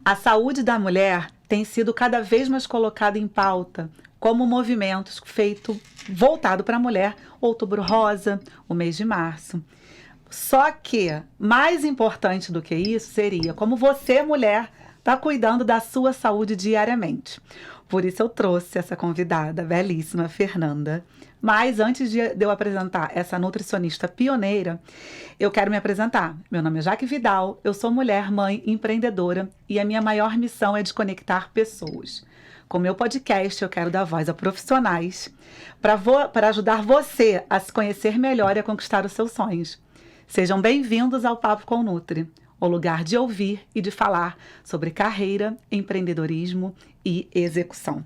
A saúde da mulher tem sido cada vez mais colocada em pauta como movimentos voltado para a mulher, Outubro Rosa, o mês de março. Só que, mais importante do que isso, seria como você, mulher, está cuidando da sua saúde diariamente. Por isso eu trouxe essa convidada belíssima, Fernanda. Mas antes de eu apresentar essa nutricionista pioneira, eu quero me apresentar. Meu nome é Jaque Vidal, eu sou mulher, mãe, empreendedora e a minha maior missão é de conectar pessoas. Com meu podcast, eu quero dar voz a profissionais para ajudar você a se conhecer melhor e a conquistar os seus sonhos. Sejam bem-vindos ao Papo com Nutri, o lugar de ouvir e de falar sobre carreira, empreendedorismo e execução.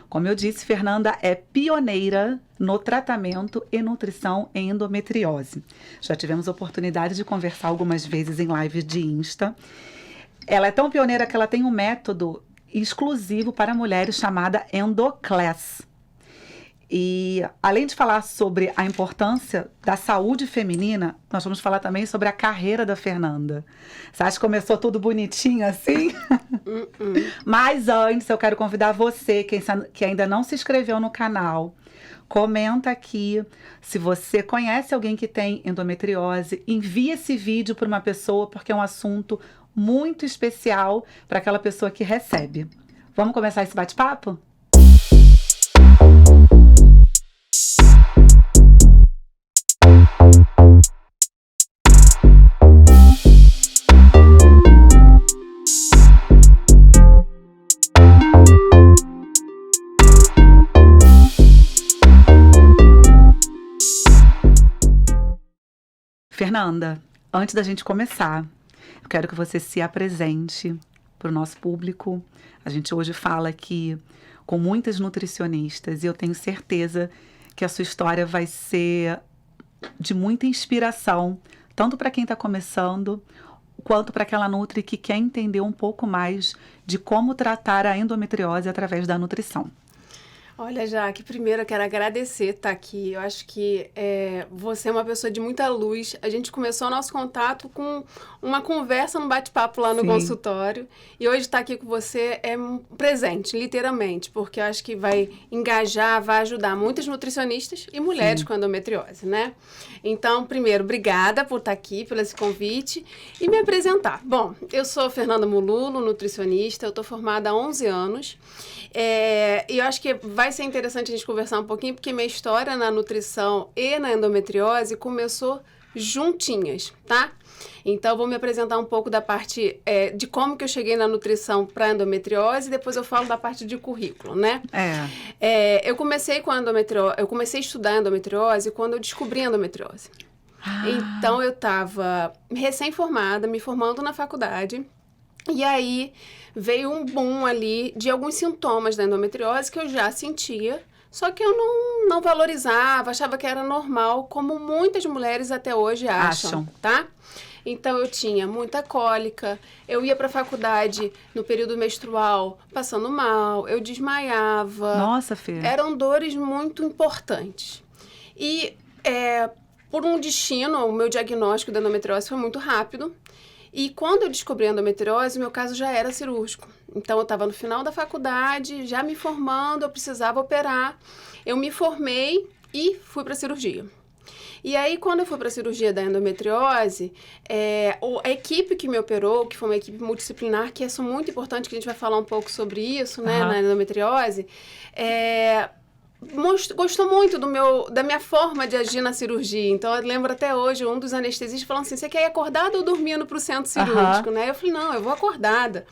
Como eu disse, Fernanda é pioneira no tratamento e nutrição em endometriose. Já tivemos oportunidade de conversar algumas vezes em lives de Insta. Ela é tão pioneira que ela tem um método exclusivo para mulheres chamada Endoclass. E além de falar sobre a importância da saúde feminina, nós vamos falar também sobre a carreira da Fernanda. Você acha que começou tudo bonitinho assim? Mas antes eu quero convidar você, que ainda não se inscreveu no canal, comenta aqui. Se você conhece alguém que tem endometriose, envie esse vídeo para uma pessoa, porque é um assunto muito especial para aquela pessoa que recebe. Vamos começar esse bate-papo? Fernanda, antes da gente começar, eu quero que você se apresente para o nosso público. A gente hoje fala aqui com muitas nutricionistas e eu tenho certeza que a sua história vai ser de muita inspiração, tanto para quem está começando, quanto para aquela nutri que quer entender um pouco mais de como tratar a endometriose através da nutrição. Olha, Jaque, primeiro eu quero agradecer estar aqui. Eu acho que você é uma pessoa de muita luz. A gente começou o nosso contato com uma conversa, um bate-papo lá no consultório. E hoje estar aqui com você é um presente, literalmente, porque eu acho que vai engajar, vai ajudar muitas nutricionistas e mulheres com endometriose, né? Então, primeiro, obrigada por estar aqui, por esse convite e me apresentar. Bom, eu sou Fernanda Mululo, nutricionista, eu estou formada há 11 anos. E eu acho que vai ser interessante a gente conversar um pouquinho, porque minha história na nutrição e na endometriose começou juntinhas, tá? Então, eu vou me apresentar um pouco da parte de como que eu cheguei na nutrição para endometriose e depois eu falo da parte de currículo, né? Eu comecei com a endometriose, eu comecei a estudar endometriose quando eu descobri a endometriose. Então, eu estava recém-formada, me formando na faculdade. E aí veio um boom ali de alguns sintomas da endometriose que eu já sentia, só que eu não valorizava, achava que era normal, como muitas mulheres até hoje acham, tá? Então, eu tinha muita cólica, eu ia para a faculdade no período menstrual passando mal, eu desmaiava. Nossa, Fê. Eram dores muito importantes. E por um destino, o meu diagnóstico da endometriose foi muito rápido. E quando eu descobri a endometriose, meu caso já era cirúrgico. Então, eu estava no final da faculdade, já me formando, eu precisava operar. Eu me formei e fui para a cirurgia. E aí, quando eu fui para a cirurgia da endometriose, a equipe que me operou, que foi uma equipe multidisciplinar, que é muito importante, que a gente vai falar um pouco sobre isso, né, na endometriose, gostou muito da minha forma de agir na cirurgia. Então, eu lembro até hoje, um dos anestesistas falando assim, você quer ir acordada ou dormindo para o centro cirúrgico, né? Eu falei, não, eu vou acordada.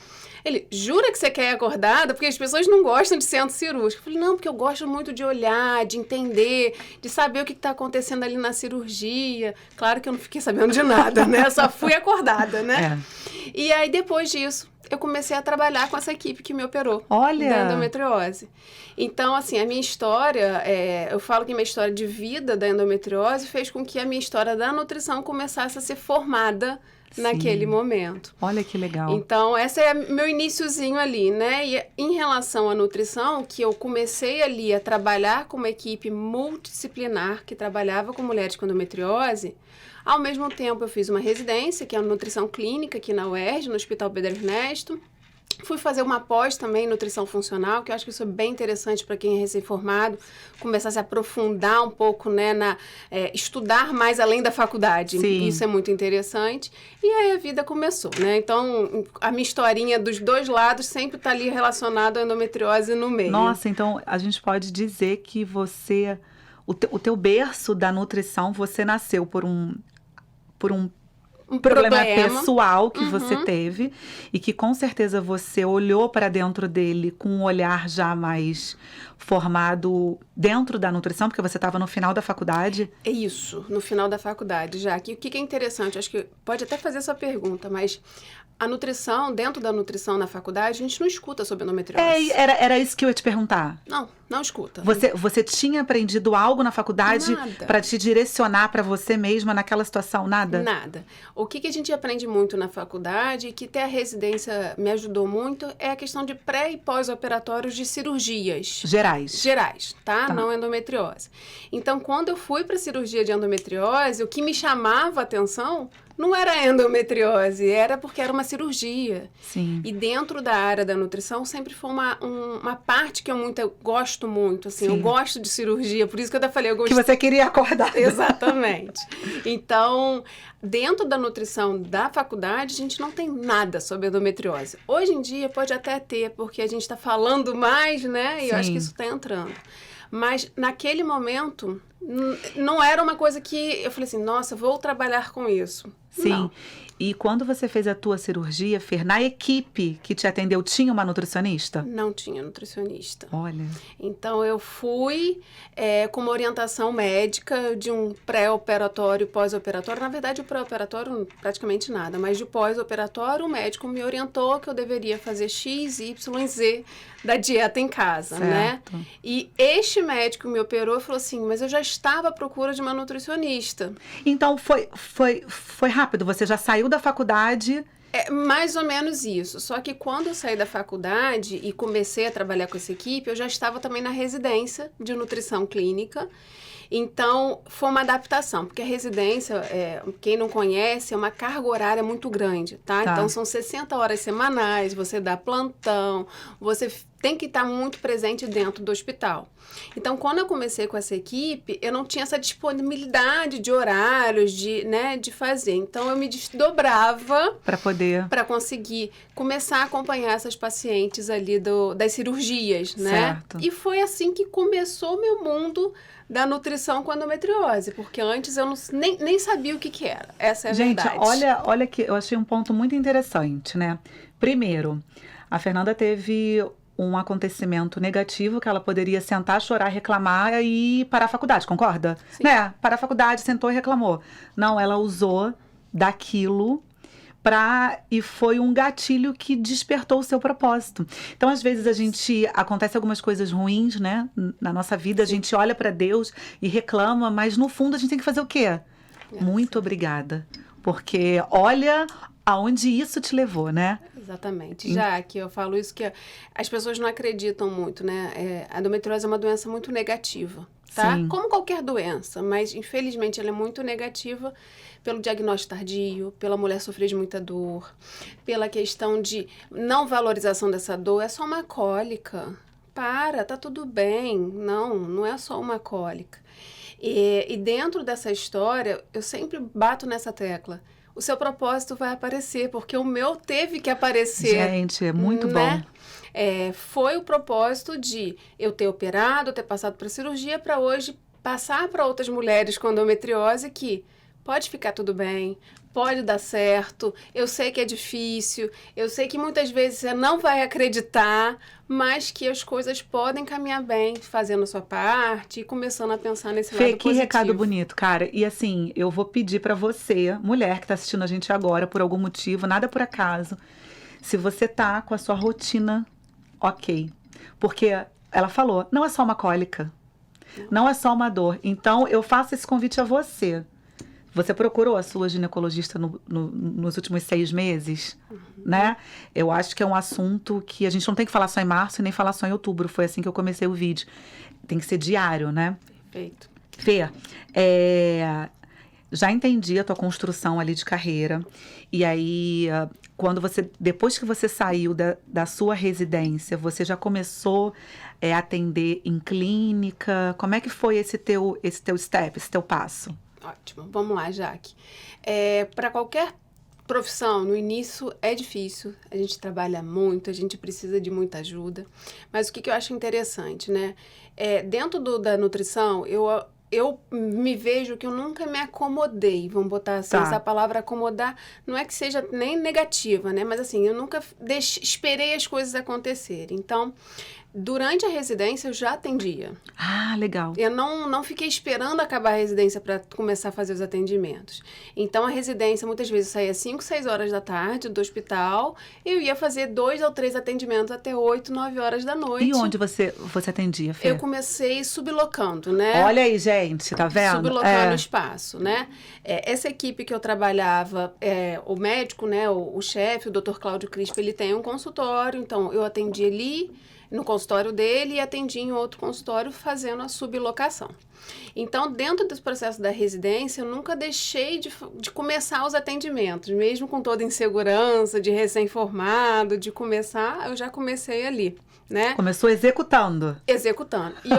Ele, jura que você quer ir acordada? Porque as pessoas não gostam de centro cirúrgico. Eu falei, não, porque eu gosto muito de olhar, de entender, de saber o que está acontecendo ali na cirurgia. Claro que eu não fiquei sabendo de nada, né? Eu só fui acordada, né? E aí, depois disso, eu comecei a trabalhar com essa equipe que me operou. Olha! Da endometriose. Então, assim, a minha história, eu falo que minha história de vida da endometriose fez com que a minha história da nutrição começasse a ser formada naquele momento. Olha que legal. Então, esse é meu iniciozinho ali, né? E em relação à nutrição, que eu comecei ali a trabalhar com uma equipe multidisciplinar que trabalhava com mulheres com endometriose. Ao mesmo tempo, eu fiz uma residência, que é a nutrição clínica aqui na UERJ, no Hospital Pedro Ernesto. Fui fazer uma pós também em nutrição funcional, que eu acho que isso é bem interessante para quem é recém-formado, começar a se aprofundar um pouco, né, estudar mais além da faculdade. Sim. Isso é muito interessante. E aí a vida começou, né? Então, a minha historinha dos dois lados sempre está ali relacionada à endometriose no meio. Nossa, então a gente pode dizer que você, o teu berço da nutrição, você nasceu por um problema pessoal que você teve e que com certeza você olhou para dentro dele com um olhar já mais formado dentro da nutrição, porque você estava no final da faculdade. É isso, no final da faculdade já. O que é interessante, acho que pode até fazer essa pergunta, mas a nutrição, dentro da nutrição na faculdade, a gente não escuta sobre endometriose. Era isso que eu ia te perguntar. Não escuta. Você tinha aprendido algo na faculdade para te direcionar para você mesma naquela situação? Nada? Nada. O que a gente aprende muito na faculdade, e que até a residência me ajudou muito, é a questão de pré- e pós-operatórios de cirurgias. Gerais, tá? Não endometriose. Então, quando eu fui para cirurgia de endometriose, o que me chamava a atenção não era endometriose, era porque era uma cirurgia. Sim. E dentro da área da nutrição sempre foi uma parte que eu gosto muito, assim. Sim. Eu gosto de cirurgia, por isso que eu até falei, eu gosto... Que você queria acordar. Exatamente. Então, dentro da nutrição da faculdade, a gente não tem nada sobre endometriose. Hoje em dia pode até ter, porque a gente está falando mais, né? E eu acho que isso está entrando. Mas naquele momento, não era uma coisa que eu falei assim, nossa, vou trabalhar com isso. Sim. Não. E quando você fez a tua cirurgia, Fer, na equipe que te atendeu, tinha uma nutricionista? Não tinha nutricionista. Olha. Então, eu fui com uma orientação médica de um pré-operatório e pós-operatório. Na verdade, o pré-operatório, praticamente nada. Mas de pós-operatório, o médico me orientou que eu deveria fazer X, Y, Z da dieta em casa, né? E este médico me operou e falou assim, mas eu já estava à procura de uma nutricionista. Então, foi rápido? Você já saiu da faculdade? É mais ou menos isso. Só que quando eu saí da faculdade e comecei a trabalhar com essa equipe, eu já estava também na residência de nutrição clínica. Então, foi uma adaptação, porque a residência, quem não conhece, é uma carga horária muito grande, tá? Então, são 60 horas semanais, você dá plantão, você tem que estar muito presente dentro do hospital. Então, quando eu comecei com essa equipe, eu não tinha essa disponibilidade de horários, de fazer. Então, eu me desdobrava para conseguir começar a acompanhar essas pacientes ali das cirurgias, né? Certo. E foi assim que começou o meu mundo da nutrição com endometriose, porque antes eu nem sabia o que era. Essa é a verdade. Gente, olha que eu achei um ponto muito interessante, né? Primeiro, a Fernanda teve um acontecimento negativo que ela poderia sentar, chorar, reclamar e parar a faculdade, concorda? Sim. Né? Parar a faculdade, sentou e reclamou. Não, ela usou daquilo e foi um gatilho que despertou o seu propósito. Então, às vezes, acontece algumas coisas ruins, né? Na nossa vida, a gente olha para Deus e reclama, mas no fundo a gente tem que fazer o quê? Muito obrigada. Porque olha aonde isso te levou, né? Exatamente. Já que eu falo isso, que as pessoas não acreditam muito, né? A endometriose é uma doença muito negativa, tá? Sim. Como qualquer doença, mas infelizmente ela é muito negativa pelo diagnóstico tardio, pela mulher sofrer de muita dor, pela questão de não valorização dessa dor. É só uma cólica. Tá tudo bem. Não é só uma cólica. E dentro dessa história, eu sempre bato nessa tecla. O seu propósito vai aparecer, porque o meu teve que aparecer. Gente, é muito bom. Foi o propósito de eu ter operado, ter passado para cirurgia, para hoje passar para outras mulheres com endometriose que pode ficar tudo bem, pode dar certo, eu sei que é difícil, eu sei que muitas vezes você não vai acreditar, mas que as coisas podem caminhar bem, fazendo a sua parte e começando a pensar nesse lado positivo. Que recado bonito, cara. E assim, eu vou pedir pra você, mulher que tá assistindo a gente agora, por algum motivo, nada por acaso, se você tá com a sua rotina ok. Porque ela falou, não é só uma cólica, não é só uma dor. Então, eu faço esse convite a você. Você procurou a sua ginecologista nos últimos 6 meses, né? Eu acho que é um assunto que a gente não tem que falar só em março e nem falar só em outubro. Foi assim que eu comecei o vídeo. Tem que ser diário, né? Perfeito. Fê, já entendi a tua construção ali de carreira. E aí, depois que você saiu da sua residência, você já começou a atender em clínica? Como é que foi esse teu step, esse teu passo? Ótimo. Vamos lá, Jaque. Para qualquer profissão, no início é difícil, a gente trabalha muito, a gente precisa de muita ajuda. Mas o que eu acho interessante, né? Dentro da nutrição, eu me vejo que eu nunca me acomodei, vamos botar assim, essa palavra acomodar não é que seja nem negativa, né? Mas assim, eu nunca esperei as coisas acontecerem. Então, durante a residência eu já atendia. Ah, legal. Eu não fiquei esperando acabar a residência para começar a fazer os atendimentos. Então, a residência, muitas vezes, eu saía às 5, 6 horas da tarde do hospital. Eu ia fazer 2 ou 3 atendimentos até 8, 9 horas da noite. E onde você atendia, Fê? Eu comecei sublocando, né? Olha aí, gente, tá vendo? Sublocando o espaço, né? Essa equipe que eu trabalhava, o médico, né? O chefe, o Dr. Cláudio Crispo, ele tem um consultório. Então, eu atendi ali no consultório dele e atendi em outro consultório fazendo a sublocação. Então, dentro desse processo da residência, eu nunca deixei de começar os atendimentos, mesmo com toda insegurança, de recém-formado, de começar, eu já comecei ali, né? Começou executando. Executando. E,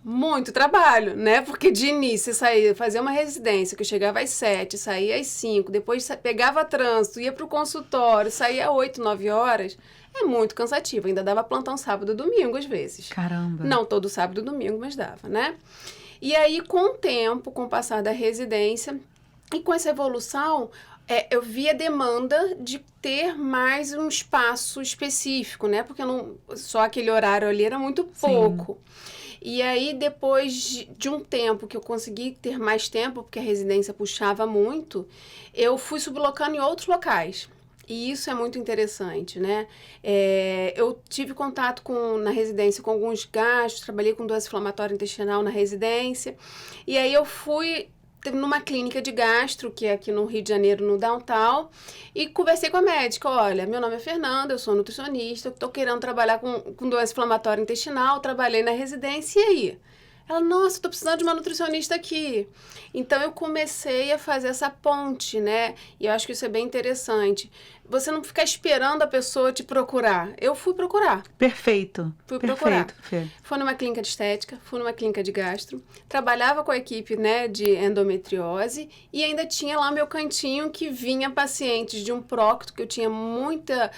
muito trabalho, né? Porque de início, fazer uma residência, que eu chegava às 7, saía às 5, depois pegava trânsito, ia para o consultório, saía às 8, 9 horas... É muito cansativo, ainda dava plantão sábado e domingo às vezes. Caramba! Não todo sábado e domingo, mas dava, né? E aí, com o tempo, com o passar da residência, e com essa evolução, eu vi a demanda de ter mais um espaço específico, né? Porque só aquele horário ali era muito pouco. Sim. E aí, depois de um tempo que eu consegui ter mais tempo, porque a residência puxava muito, eu fui sublocando em outros locais. E isso é muito interessante, né? Eu tive contato na residência com alguns gastros, trabalhei com doença inflamatória intestinal na residência. E aí eu fui numa clínica de gastro, que é aqui no Rio de Janeiro, no Downtown, e conversei com a médica. Olha, meu nome é Fernanda, eu sou nutricionista, estou querendo trabalhar com doença inflamatória intestinal, trabalhei na residência, e aí? Ela, nossa, estou precisando de uma nutricionista aqui. Então, eu comecei a fazer essa ponte, né? E eu acho que isso é bem interessante. Você não ficar esperando a pessoa te procurar. Eu fui procurar. Perfeito. Fui procurar. Fê. Fui numa clínica de estética, fui numa clínica de gastro, trabalhava com a equipe, né, de endometriose e ainda tinha lá meu cantinho que vinha pacientes de um prócto, que eu tinha muita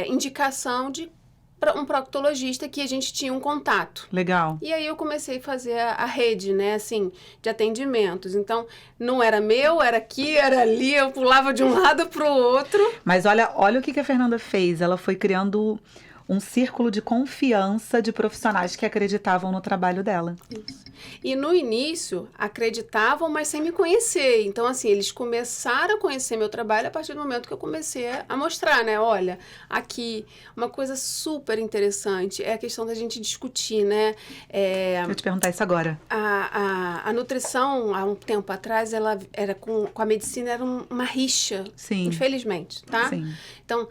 indicação de um proctologista que a gente tinha um contato. Legal. E aí eu comecei a fazer a rede, né, assim, de atendimentos. Então, não era meu, era aqui, era ali, eu pulava de um lado para o outro. Mas olha o que a Fernanda fez. Ela foi criando um círculo de confiança de profissionais que acreditavam no trabalho dela. Isso. E no início, acreditavam, mas sem me conhecer. Então, assim, eles começaram a conhecer meu trabalho a partir do momento que eu comecei a mostrar, né? Olha, aqui, uma coisa super interessante é a questão da gente discutir, né? Vou te perguntar isso agora. A nutrição, há um tempo atrás, ela era com a medicina, era uma rixa. Sim. Infelizmente, tá? Sim. Então,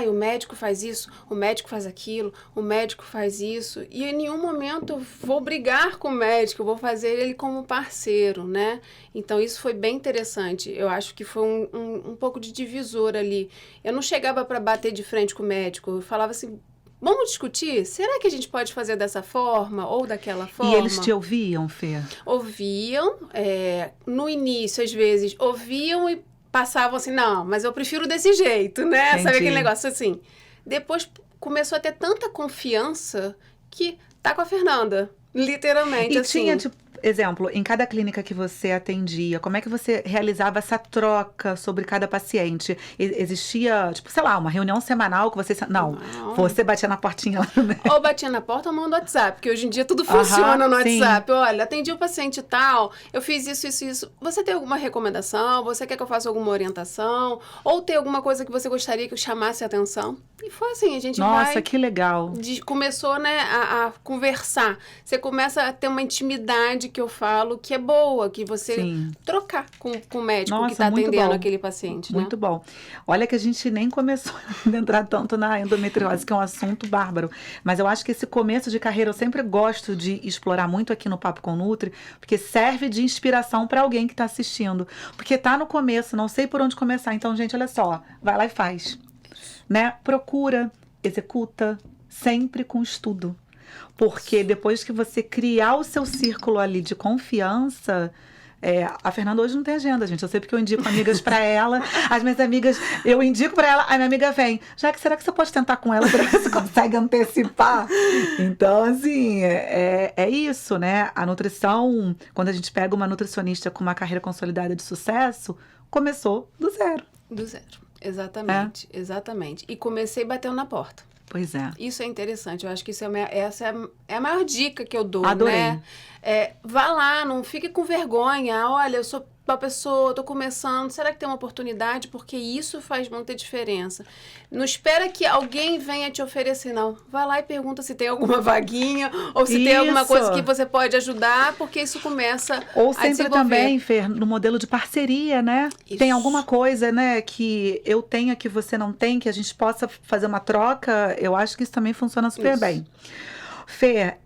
o médico faz isso, o médico faz aquilo, o médico faz isso. E em nenhum momento eu vou brigar com o médico, eu vou fazer ele como parceiro, né? Então, isso foi bem interessante. Eu acho que foi um pouco de divisor ali. Eu não chegava para bater de frente com o médico, eu falava assim, vamos discutir? Será que a gente pode fazer dessa forma ou daquela forma? E eles te ouviam, Fê? Ouviam. No início, às vezes, ouviam e passavam assim, não, mas eu prefiro desse jeito, né? Entendi. Sabe aquele negócio assim? Depois começou a ter tanta confiança que tá com a Fernanda, literalmente, E assim. tinha, tipo, exemplo, em cada clínica que você atendia, como é que você realizava essa troca sobre cada paciente? Existia, tipo, sei lá, uma reunião semanal que você... Não, você batia na portinha lá no médico. Ou batia na porta ou manda no WhatsApp, porque hoje em dia tudo funciona no sim. WhatsApp. Olha, atendi o paciente tal, eu fiz isso. Você tem alguma recomendação? Você quer que eu faça alguma orientação? Ou tem alguma coisa que você gostaria que eu chamasse a atenção? E foi assim, a gente Nossa, que legal. começou, né, a conversar. Você começa a ter uma intimidade amizade que eu falo que é boa, que você Sim. trocar com o médico Nossa, que está muito atendendo bom. aquele paciente, né? Muito bom. Olha que a gente nem começou a entrar tanto na endometriose, que é um assunto bárbaro. Mas eu acho que esse começo de carreira eu sempre gosto de explorar muito aqui no Papo com Nutri, porque serve de inspiração para alguém que está assistindo. Porque tá no começo, não sei por onde começar. Então, gente, olha só, vai lá e faz. Né? Procura, executa, sempre com estudo. Porque depois que você criar o seu círculo ali de confiança... a Fernanda hoje não tem agenda, gente. Eu sei porque eu indico amigas pra ela. As minhas amigas, eu indico pra ela, a minha amiga vem. Já que será que você pode tentar com ela pra ver se consegue antecipar? Então, assim, é isso, né? A nutrição, quando a gente pega uma nutricionista com uma carreira consolidada de sucesso, começou do zero. Do zero. Exatamente, exatamente. E comecei batendo na porta. Pois é. Isso é interessante. Eu acho que essa é a maior dica que eu dou, Adorei. né? Vá lá, não fique com vergonha. Olha, eu sou uma pessoa, estou começando. Será que tem uma oportunidade? Porque isso faz muita diferença. Não espera que alguém venha te oferecer, não. Vai lá e pergunta se tem alguma vaguinha ou se tem alguma coisa que você pode ajudar, porque isso começa ou a sempre desenvolver. também, Fer, no modelo de parceria, né? Isso. Tem alguma coisa, né, que eu tenha que você não tem, que a gente possa fazer uma troca. Eu acho que isso também funciona super bem. Fer,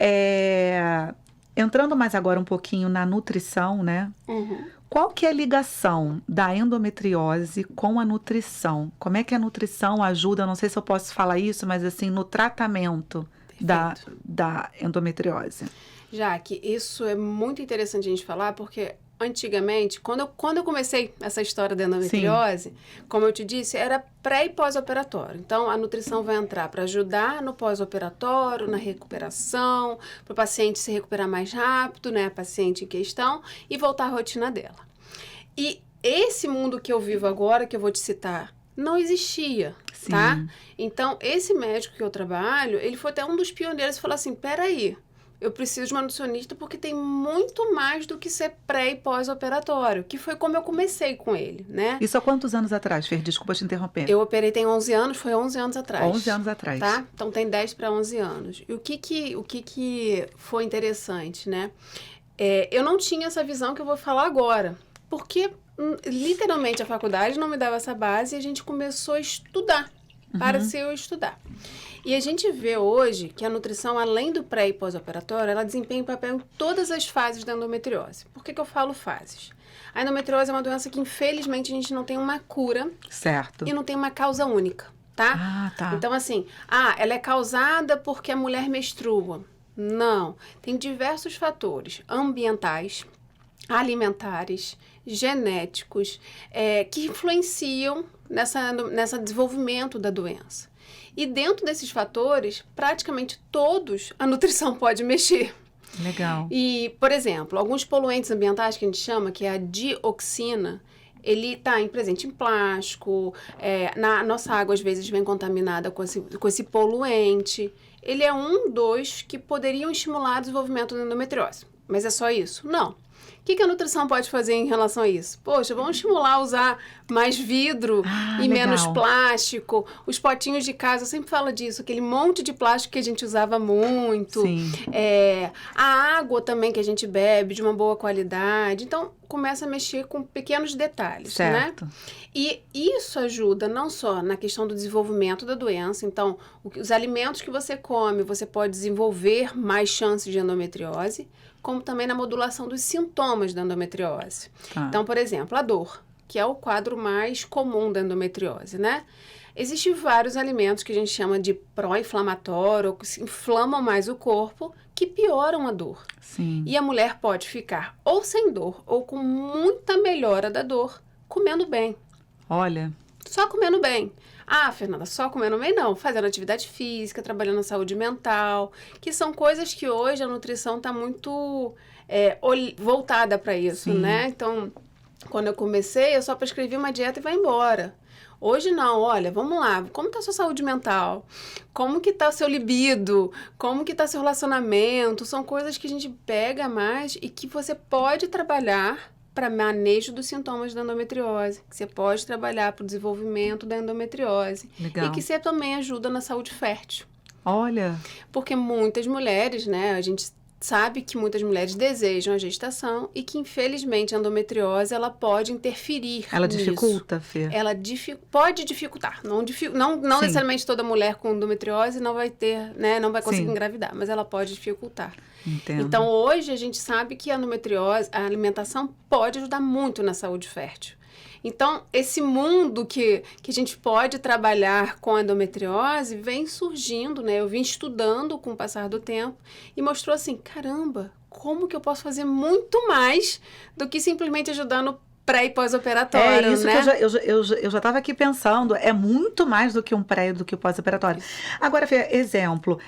entrando mais agora um pouquinho na nutrição, né? Uhum. Qual que é a ligação da endometriose com a nutrição? Como é que a nutrição ajuda, não sei se eu posso falar isso, mas assim, no tratamento da endometriose? Jaque, isso é muito interessante a gente falar, porque antigamente, quando eu comecei essa história da endometriose, como eu te disse, era pré e pós-operatório. Então, a nutrição vai entrar para ajudar no pós-operatório, na recuperação, para o paciente se recuperar mais rápido, né, a paciente em questão, e voltar à rotina dela. E esse mundo que eu vivo agora, que eu vou te citar, não existia, tá? Então, esse médico que eu trabalho, ele foi até um dos pioneiros e falou assim, peraí, eu preciso de uma nutricionista porque tem muito mais do que ser pré e pós-operatório, que foi como eu comecei com ele, né? Isso há quantos anos atrás, Fer? Desculpa te interromper. Eu operei tem 11 anos, foi 11 anos atrás. 11 anos atrás. Tá? Então tem 10 para 11 anos. E o que foi interessante, né? Eu não tinha essa visão que eu vou falar agora, porque literalmente a faculdade não me dava essa base e a gente começou a estudar, para se eu estudar. E a gente vê hoje que a nutrição, além do pré e pós-operatório, ela desempenha um papel em todas as fases da endometriose. Por que eu falo fases? A endometriose é uma doença que, infelizmente, a gente não tem uma cura. Certo. E não tem uma causa única, tá? Ah, tá. Então, assim, ela é causada porque a mulher menstrua. Não. Tem diversos fatores ambientais, alimentares, genéticos, que influenciam nessa desenvolvimento da doença. E dentro desses fatores, praticamente todos, a nutrição pode mexer. Legal. E, por exemplo, alguns poluentes ambientais que a gente chama, que é a dioxina, ele está presente em plástico, na nossa água às vezes vem contaminada com esse poluente. Ele é dos que poderiam estimular o desenvolvimento da endometriose. Mas é só isso? Não. O que a nutrição pode fazer em relação a isso? Poxa, vamos estimular a usar mais vidro e menos plástico. Os potinhos de casa, eu sempre falo disso, aquele monte de plástico que a gente usava muito. Sim. A água também que a gente bebe de uma boa qualidade. Então, começa a mexer com pequenos detalhes, certo, né? E isso ajuda não só na questão do desenvolvimento da doença. Então, os alimentos que você come, você pode desenvolver mais chances de endometriose, como também na modulação dos sintomas da endometriose. Então, por exemplo, a dor, que é o quadro mais comum da endometriose, né? Existem vários alimentos que a gente chama de pró-inflamatório, ou que inflamam mais o corpo, que pioram a dor. Sim. E a mulher pode ficar ou sem dor, ou com muita melhora da dor, comendo bem. Olha. Só comendo bem. Fernanda, só comendo bem não. Fazendo atividade física, trabalhando na saúde mental, que são coisas que hoje a nutrição está muito voltada para isso, né? Então, quando eu comecei, eu só prescrevi uma dieta e vai embora. Hoje não, olha, vamos lá, como está a sua saúde mental? Como que está o seu libido? Como que está seu relacionamento? São coisas que a gente pega mais e que você pode trabalhar para manejo dos sintomas da endometriose, que você pode trabalhar para o desenvolvimento da endometriose. Legal. E que você também ajuda na saúde fértil. Olha. Porque muitas mulheres, né, a gente sabe que muitas mulheres desejam a gestação e que, infelizmente, a endometriose, ela pode interferir Ela nisso. dificulta, Fê? Ela pode dificultar. Não necessariamente toda mulher com endometriose não vai ter, né, não vai conseguir engravidar, mas ela pode dificultar. Entendo. Então, hoje, a gente sabe que a endometriose, a alimentação pode ajudar muito na saúde fértil. Então, esse mundo que a gente pode trabalhar com a endometriose vem surgindo, né? Eu vim estudando com o passar do tempo e mostrou assim, caramba, como que eu posso fazer muito mais do que simplesmente ajudar no pré e pós-operatório, É isso, né? que eu já estava aqui pensando, é muito mais do que um pré e do que o pós-operatório. Agora, Fê, exemplo,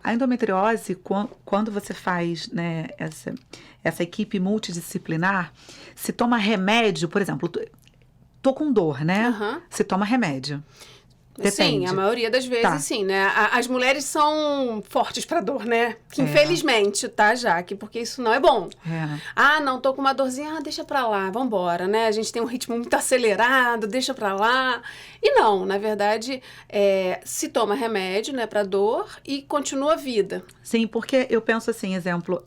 a endometriose, quando você faz, né, essa equipe multidisciplinar, se toma remédio, por exemplo, tô com dor, né? Uhum. Se toma remédio. Depende. Sim, a maioria das vezes sim, né? As mulheres são fortes pra dor, né? Infelizmente, tá, Jaque? Porque isso não é bom. Não, tô com uma dorzinha, deixa pra lá, vambora, né? A gente tem um ritmo muito acelerado, deixa pra lá. E não, na verdade, se toma remédio, né, pra dor e continua a vida. Sim, porque eu penso assim, exemplo,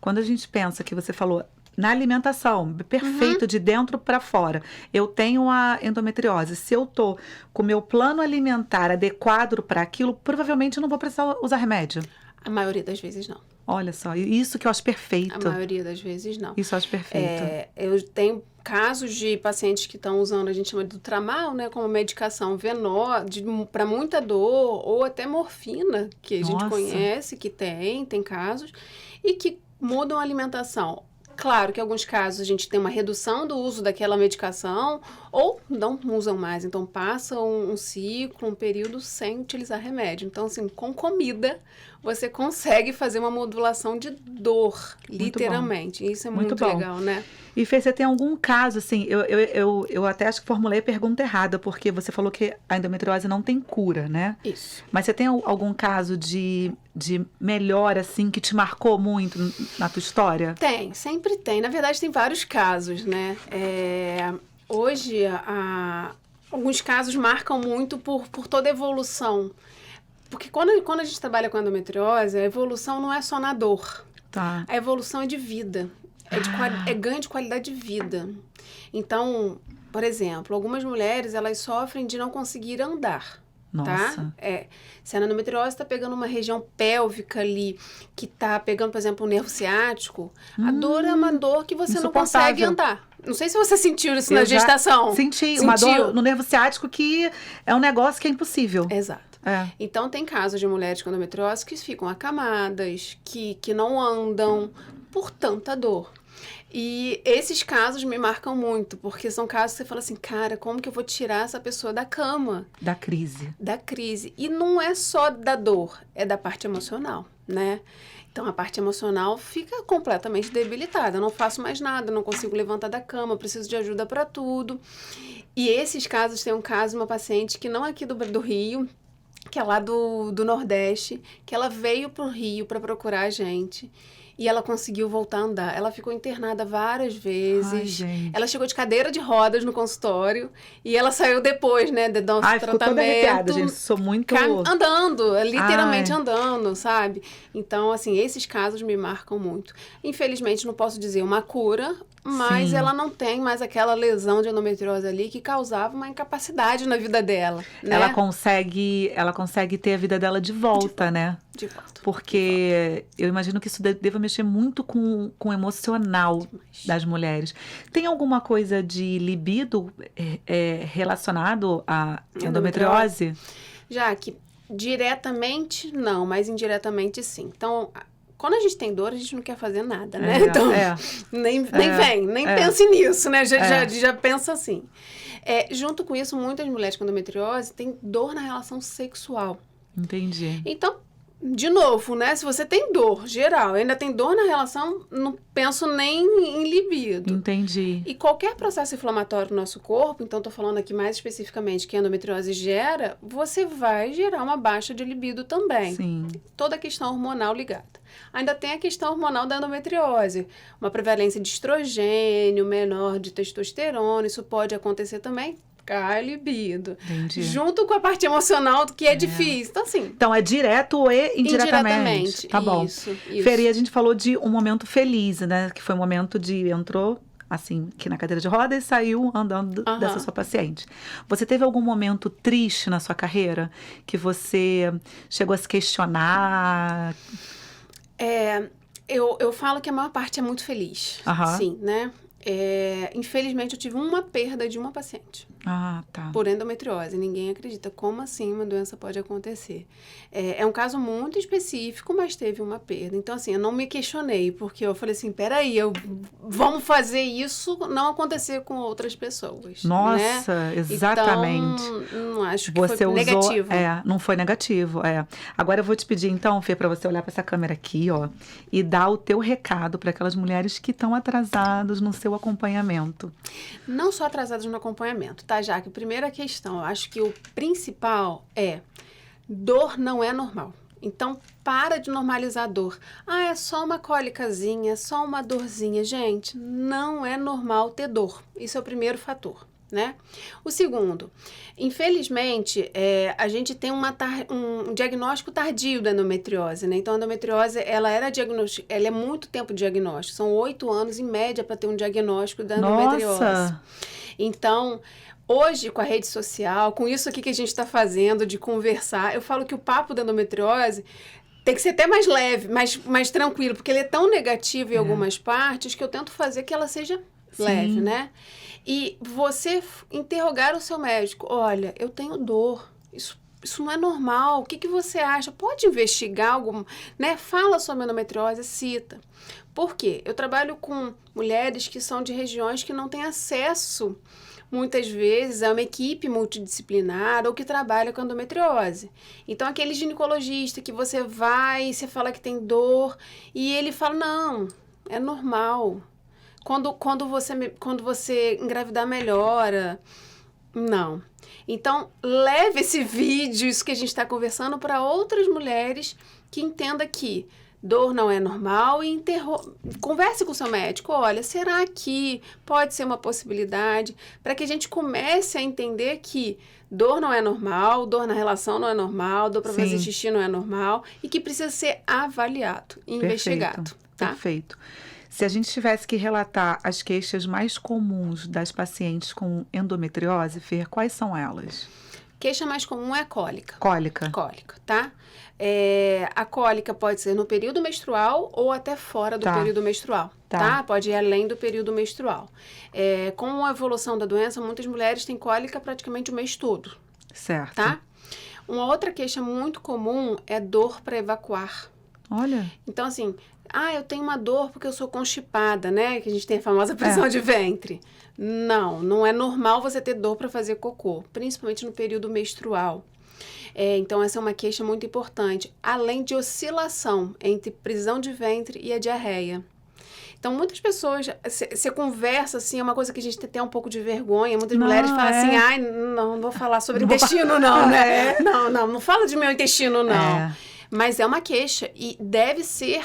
quando a gente pensa que você falou na alimentação, perfeito, de dentro para fora. Eu tenho a endometriose. Se eu tô com o meu plano alimentar adequado para aquilo, provavelmente eu não vou precisar usar remédio. A maioria das vezes não. Olha só, isso que eu acho perfeito. A maioria das vezes não. Isso eu acho perfeito. Eu tenho casos de pacientes que estão usando, a gente chama de Dutramal, né, como medicação venosa, para muita dor, ou até morfina, que a gente conhece, que tem casos, e que mudam a alimentação. Claro que em alguns casos a gente tem uma redução do uso daquela medicação ou não usam mais. Então, passa um ciclo, um período sem utilizar remédio. Então, assim, com comida, você consegue fazer uma modulação de dor, literalmente. Isso é muito legal, né? E Fê, você tem algum caso, assim, eu até acho que formulei a pergunta errada, porque você falou que a endometriose não tem cura, né? Isso. Mas você tem algum caso de melhora, assim, que te marcou muito na tua história? Tem, sempre tem. Na verdade, tem vários casos, né? Hoje, alguns casos marcam muito por toda a evolução. Porque quando a gente trabalha com endometriose, a evolução não é só na dor. Tá. A evolução é de vida. É ganho de qualidade de vida. Então, por exemplo, algumas mulheres, elas sofrem de não conseguir andar. Nossa. Tá? Se a endometriose está pegando uma região pélvica ali, que está pegando, por exemplo, o nervo ciático, a dor é uma dor que você não consegue andar. Não sei se você sentiu isso na gestação. Senti uma dor no nervo ciático que é um negócio que é impossível. Exato. Então, tem casos de mulheres com endometriose que ficam acamadas, que não andam por tanta dor. E esses casos me marcam muito, porque são casos que você fala assim, cara, como que eu vou tirar essa pessoa da cama? Da crise. Da crise. E não é só da dor, é da parte emocional, né? Então, a parte emocional fica completamente debilitada. Eu não faço mais nada, não consigo levantar da cama, preciso de ajuda para tudo. E esses casos, tem um caso de uma paciente que não é aqui do Rio, que é lá do Nordeste, que ela veio pro Rio para procurar a gente. E ela conseguiu voltar a andar. Ela ficou internada várias vezes. Ela chegou de cadeira de rodas no consultório. E ela saiu depois, né, do nosso tratamento. Ficou toda arrepiada, gente. Sou muito... Andando, literalmente andando, sabe? Então, assim, esses casos me marcam muito. Infelizmente, não posso dizer uma cura, mas ela não tem mais aquela lesão de endometriose ali que causava uma incapacidade na vida dela, né? Ela consegue ter a vida dela de volta, né? De volta. Porque eu imagino que isso deva mexer muito com o emocional das mulheres. Tem alguma coisa de libido relacionado à endometriose? Já que diretamente não, mas indiretamente sim. Então, quando a gente tem dor, a gente não quer fazer nada, né? Então, nem pense nisso, né? Já pensa assim. Junto com isso, muitas mulheres com endometriose têm dor na relação sexual. Entendi. Então, de novo, né? Se você tem dor geral, ainda tem dor na relação, não penso nem em libido. Entendi. E qualquer processo inflamatório no nosso corpo, então tô falando aqui mais especificamente que a endometriose gera, você vai gerar uma baixa de libido também. Sim. Toda a questão hormonal ligada. Ainda tem a questão hormonal da endometriose, uma prevalência de estrogênio, menor de testosterona, isso pode acontecer também. buscar a libido. Entendi. Junto com a parte emocional, que é difícil. Então, assim... Então, é direto e indiretamente. Tá bom. Isso. Fer, e a gente falou de um momento feliz, né? Que foi um momento de entrou, assim, aqui na cadeira de rodas e saiu andando dessa sua paciente. Você teve algum momento triste na sua carreira? Que você chegou a se questionar? Eu falo que a maior parte é muito feliz. Sim, né? Infelizmente, eu tive uma perda de uma paciente. Ah, tá. Por endometriose. Ninguém acredita. Como assim uma doença pode acontecer? É um caso muito específico, mas teve uma perda. Então, assim, eu não me questionei, porque eu falei assim, peraí, vamos fazer isso não acontecer com outras pessoas. Nossa, né? Exatamente. Então, não acho que você foi usou, negativo. Não foi negativo, Agora eu vou te pedir, então, Fê, para você olhar para essa câmera aqui, ó, e dar o teu recado para aquelas mulheres que estão atrasadas no seu acompanhamento. Não só atrasadas no acompanhamento, tá, Jaque? Primeira questão, eu acho que o principal é dor não é normal. Então, para de normalizar a dor. Ah, é só uma cólicazinha, só uma dorzinha. Gente, não é normal ter dor. Isso é o primeiro fator, né? O segundo, infelizmente, a gente tem um diagnóstico tardio da endometriose, né? Então, a endometriose, ela é muito tempo de diagnóstico. São 8 anos, em média, para ter um diagnóstico da endometriose. Nossa! Então... Hoje, com a rede social, com isso aqui que a gente está fazendo, de conversar, eu falo que o papo da endometriose tem que ser até mais leve, mais tranquilo, porque ele é tão negativo em algumas partes que eu tento fazer que ela seja leve, né? E você interrogar o seu médico, olha, eu tenho dor, isso não é normal, o que você acha? Pode investigar algo, né? Fala sobre a endometriose, cita. Por quê? Eu trabalho com mulheres que são de regiões que não têm acesso muitas vezes é uma equipe multidisciplinar ou que trabalha com endometriose. Então, aquele ginecologista que você vai e você fala que tem dor e ele fala, não, é normal. Quando você engravidar, melhora. Não. Então, leve esse vídeo, isso que a gente está conversando, para outras mulheres que entendam que dor não é normal e converse com o seu médico. Olha, será que pode ser uma possibilidade? Para que a gente comece a entender que dor não é normal, dor na relação não é normal, dor para fazer xixi não é normal e que precisa ser avaliado e investigado. Tá? Perfeito. Se a gente tivesse que relatar as queixas mais comuns das pacientes com endometriose, Fer, quais são elas? Queixa mais comum é a cólica. Cólica, tá? A cólica pode ser no período menstrual ou até fora do período menstrual, tá? Pode ir além do período menstrual. Com a evolução da doença, muitas mulheres têm cólica praticamente o mês todo. Certo. Tá? Uma outra queixa muito comum é dor para evacuar. Olha. Então, assim, eu tenho uma dor porque eu sou constipada, né? Que a gente tem a famosa prisão de ventre. Não é normal você ter dor para fazer cocô, principalmente no período menstrual. Então, essa é uma queixa muito importante, além de oscilação entre prisão de ventre e a diarreia. Então, muitas pessoas, você conversa, assim, é uma coisa que a gente tem até um pouco de vergonha. Muitas mulheres falam assim, não vou falar sobre intestino, não, né? Não fala de meu intestino, não. Mas é uma queixa e deve ser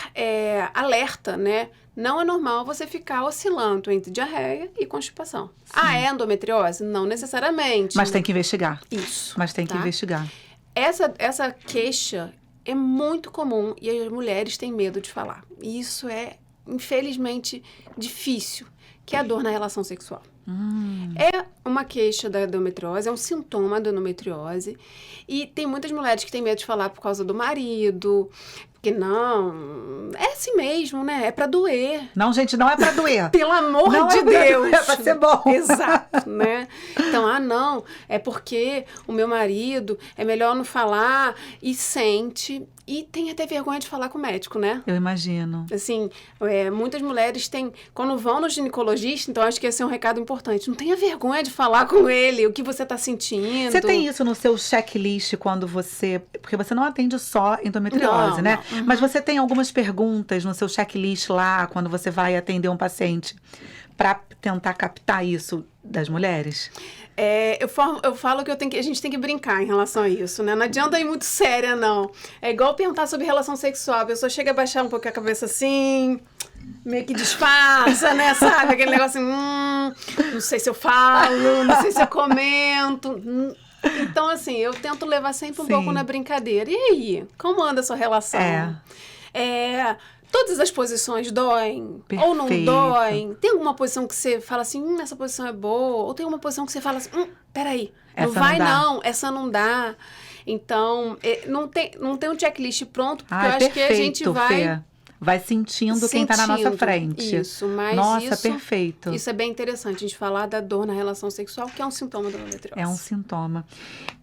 alerta, né? Não é normal você ficar oscilando entre diarreia e constipação. É endometriose? Não necessariamente. Mas tem que investigar. Isso. Mas tem que investigar. Essa queixa é muito comum e as mulheres têm medo de falar. E isso é, infelizmente, difícil, que é a dor na relação sexual. É uma queixa da endometriose, é um sintoma da endometriose. E tem muitas mulheres que têm medo de falar por causa do marido, porque não, é assim mesmo, né? É pra doer. Não, gente, não é pra doer. Pelo amor de Deus. É pra ser bom. Exato, né? Então, não, é porque o meu marido, é melhor não falar e sente. E tem até vergonha de falar com o médico, né? Eu imagino. Assim, muitas mulheres têm, quando vão no ginecologista, então acho que esse é um recado importante. Não tenha vergonha de falar com ele o que você tá sentindo. Você tem isso no seu checklist quando você... Porque você não atende só endometriose, né? Não. Mas você tem algumas perguntas no seu checklist lá, quando você vai atender um paciente, para tentar captar isso das mulheres? Eu falo que a gente tem que brincar em relação a isso, né? Não adianta ir muito séria, não. É igual perguntar sobre relação sexual. A pessoa chega a baixar um pouco a cabeça assim... meio que disfarça, né? Sabe? Aquele negócio assim, não sei se eu falo, não sei se eu comento. Então, assim, eu tento levar sempre um pouco na brincadeira. E aí? Como anda a sua relação? Todas as posições doem? Perfeito. Ou não doem? Tem alguma posição que você fala assim, essa posição é boa? Ou tem uma posição que você fala assim, peraí, não vai não, essa não dá. Então, não tem um checklist pronto, porque eu acho que a gente vai sentindo quem está na nossa frente. Isso, mas nossa, perfeito. Isso é bem interessante, a gente falar da dor na relação sexual, que é um sintoma da endometriose. É um sintoma.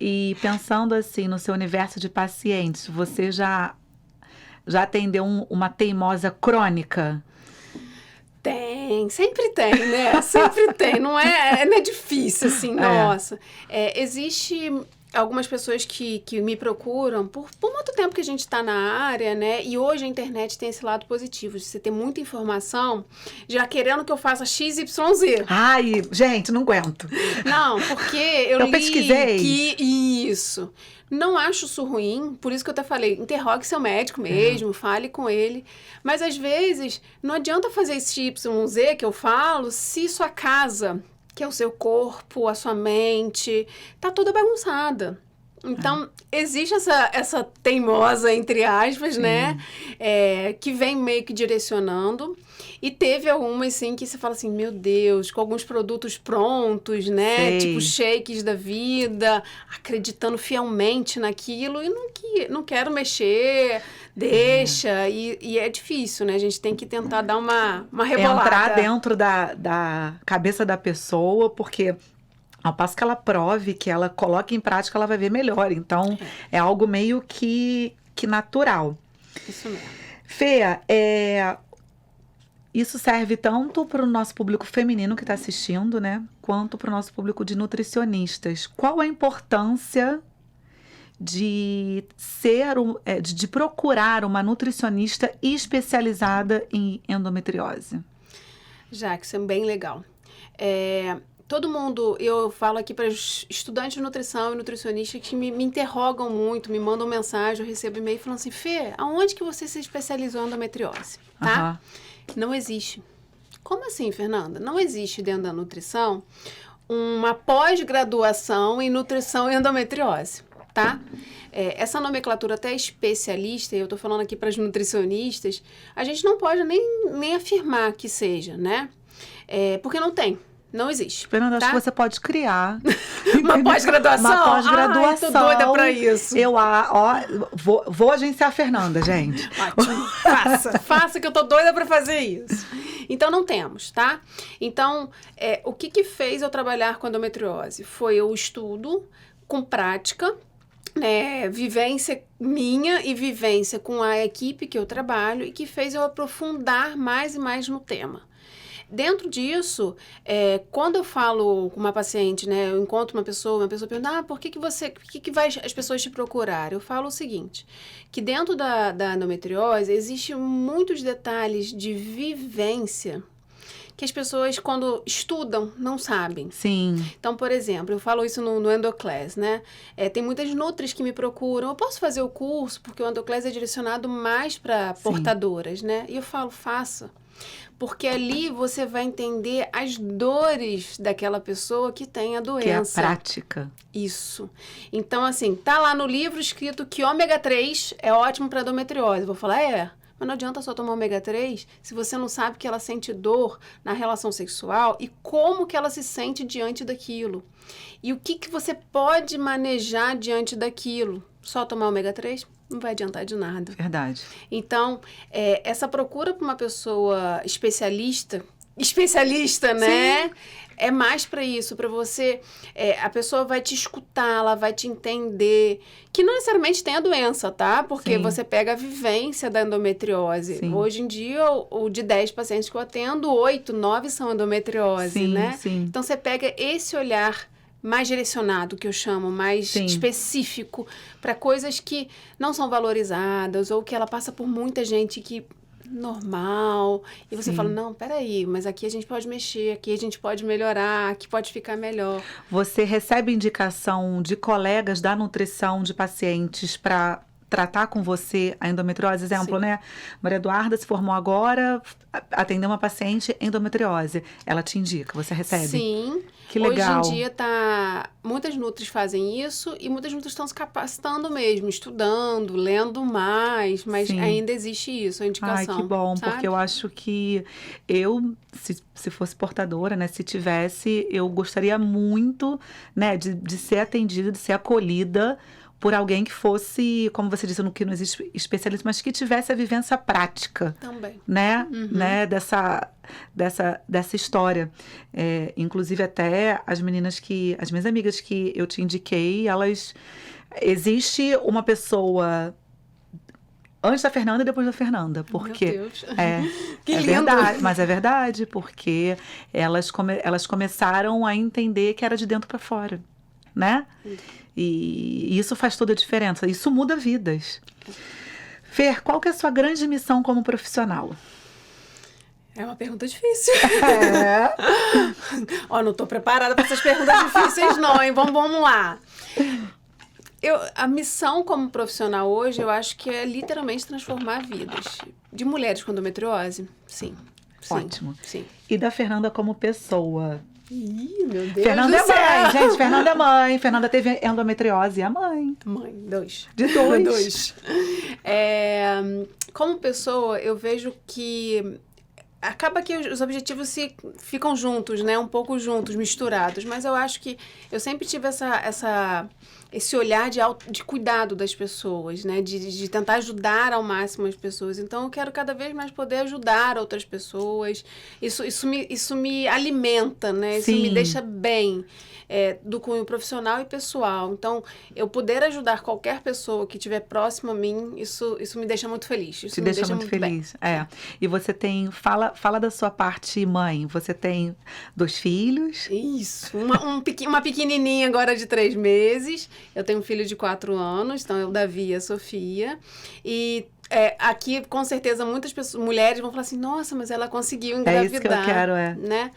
E pensando assim, no seu universo de pacientes, você já atendeu uma teimosa crônica? Sempre tem, né? Sempre tem. Não é difícil, assim, nossa. Existe algumas pessoas que me procuram por muito tempo que a gente está na área, né? E hoje a internet tem esse lado positivo, de você ter muita informação, já querendo que eu faça XYZ. Ai, gente, não aguento. Não, porque eu li pesquisei. Isso. Não acho isso ruim, por isso que eu até falei, interrogue seu médico mesmo, fale com ele. Mas, às vezes, não adianta fazer esse YZ que eu falo se sua casa, que é o seu corpo, a sua mente, tá toda bagunçada. Então, existe essa teimosa, entre aspas, né? Que vem meio que direcionando. E teve algumas, assim, que você fala assim, meu Deus, com alguns produtos prontos, né? Sei. Tipo shakes da vida, acreditando fielmente naquilo e não quero mexer, deixa. E é difícil, né? A gente tem que tentar dar uma rebolada. Entrar dentro da cabeça da pessoa, porque ao passo que ela prove, que ela coloque em prática, ela vai ver melhor. Então, é algo meio que natural. Isso mesmo. Fê, isso serve tanto para o nosso público feminino que está assistindo, né? Quanto para o nosso público de nutricionistas. Qual a importância de de procurar uma nutricionista especializada em endometriose? Jaque, isso é bem legal. Todo mundo, eu falo aqui para os estudantes de nutrição e nutricionistas que me interrogam muito, me mandam mensagem, eu recebo e-mail falando assim, Fê, aonde que você se especializou em endometriose? Tá? Não existe. Como assim, Fernanda? Não existe dentro da nutrição uma pós-graduação em nutrição e endometriose, tá? Essa nomenclatura até especialista, e eu tô falando aqui para as nutricionistas, a gente não pode nem afirmar que seja, né? Porque não tem. Não existe. Fernanda, acho que você pode criar uma pós-graduação. Uma pós-graduação. Ai, tô doida pra isso. Vou agenciar a Fernanda, gente. Ótimo. Faça que eu tô doida pra fazer isso. Então, não temos, tá? Então, o que fez eu trabalhar com endometriose? Foi o estudo com prática, vivência minha e vivência com a equipe que eu trabalho e que fez eu aprofundar mais e mais no tema. Dentro disso, quando eu falo com uma paciente, né, eu encontro uma pessoa pergunta, por que vai as pessoas te procurar? Eu falo o seguinte, que dentro da endometriose existem muitos detalhes de vivência que as pessoas, quando estudam, não sabem. Sim. Então, por exemplo, eu falo isso no Endoclass, né? Tem muitas nutris que me procuram, eu posso fazer o curso, porque o Endoclass é direcionado mais para portadoras, né? E eu falo, faça. Porque ali você vai entender as dores daquela pessoa que tem a doença. Que é a prática. Isso. Então, assim, tá lá no livro escrito que ômega 3 é ótimo para endometriose. Eu vou falar, mas não adianta só tomar ômega 3 se você não sabe que ela sente dor na relação sexual e como que ela se sente diante daquilo. E o que você pode manejar diante daquilo. Só tomar ômega 3? Não vai adiantar de nada. Verdade. Então, essa procura para uma pessoa especialista, né? Sim. É mais para isso, para você... a pessoa vai te escutar, ela vai te entender. Que não necessariamente tem a doença, tá? Porque você pega a vivência da endometriose. Sim. Hoje em dia, de 10 pacientes que eu atendo, 8, 9 são endometriose, né? Sim. Então, você pega esse olhar mais direcionado, que eu chamo, mais específico, para coisas que não são valorizadas ou que ela passa por muita gente que normal. E você fala, não, peraí, mas aqui a gente pode mexer, aqui a gente pode melhorar, aqui pode ficar melhor. Você recebe indicação de colegas da nutrição de pacientes para tratar com você a endometriose? Exemplo, né? Maria Eduarda se formou agora, atendeu uma paciente endometriose. Ela te indica, você recebe? Sim. Que legal. Hoje em dia muitas nutris fazem isso e muitas nutris estão se capacitando mesmo, estudando, lendo mais, mas Sim. ainda existe isso, a indicação. Ai, que bom, sabe? porque eu acho que se fosse portadora, né, se tivesse, eu gostaria muito, né, de ser atendida, de ser acolhida por alguém que fosse, como você disse, no que não existe especialista, mas que tivesse a vivência prática. Também. Né? Né? Dessa história. Inclusive, até as minhas amigas que eu te indiquei, existe uma pessoa antes da Fernanda e depois da Fernanda. Porque Meu Deus. Que lindo. Verdade, mas é verdade, porque elas começaram a entender que era de dentro para fora, né? E isso faz toda a diferença. Isso muda vidas. Fer, qual que é a sua grande missão como profissional? É uma pergunta difícil. Ó, não tô preparada para essas perguntas difíceis não, hein? Vamos lá. A missão como profissional hoje, eu acho que é literalmente transformar vidas de mulheres com endometriose. Sim. Ótimo. Sim. E da Fernanda como pessoa? Ih, meu Deus Fernanda do céu. é mãe, gente. Fernanda é mãe. Fernanda teve endometriose e é mãe. Mãe, 2. De 2. 2. Como pessoa, eu vejo que acaba que os objetivos ficam juntos, né? Um pouco juntos, misturados. Mas eu acho que eu sempre tive esse olhar de cuidado das pessoas, né? De tentar ajudar ao máximo as pessoas. Então, eu quero cada vez mais poder ajudar outras pessoas. Isso me alimenta, né? Isso Sim. me deixa bem. Do cunho profissional e pessoal. Então, eu poder ajudar qualquer pessoa que estiver próxima a mim, isso me deixa muito feliz. Isso Te me deixa deixa muito bem. feliz. E você tem... Fala da sua parte mãe. Você tem 2 filhos. Isso. Uma pequenininha agora de 3 meses. Eu tenho um filho de 4 anos. Então, é o Davi e a Sofia. E... aqui, com certeza, muitas pessoas, mulheres vão falar assim, nossa, mas ela conseguiu engravidar. É isso que eu quero, né?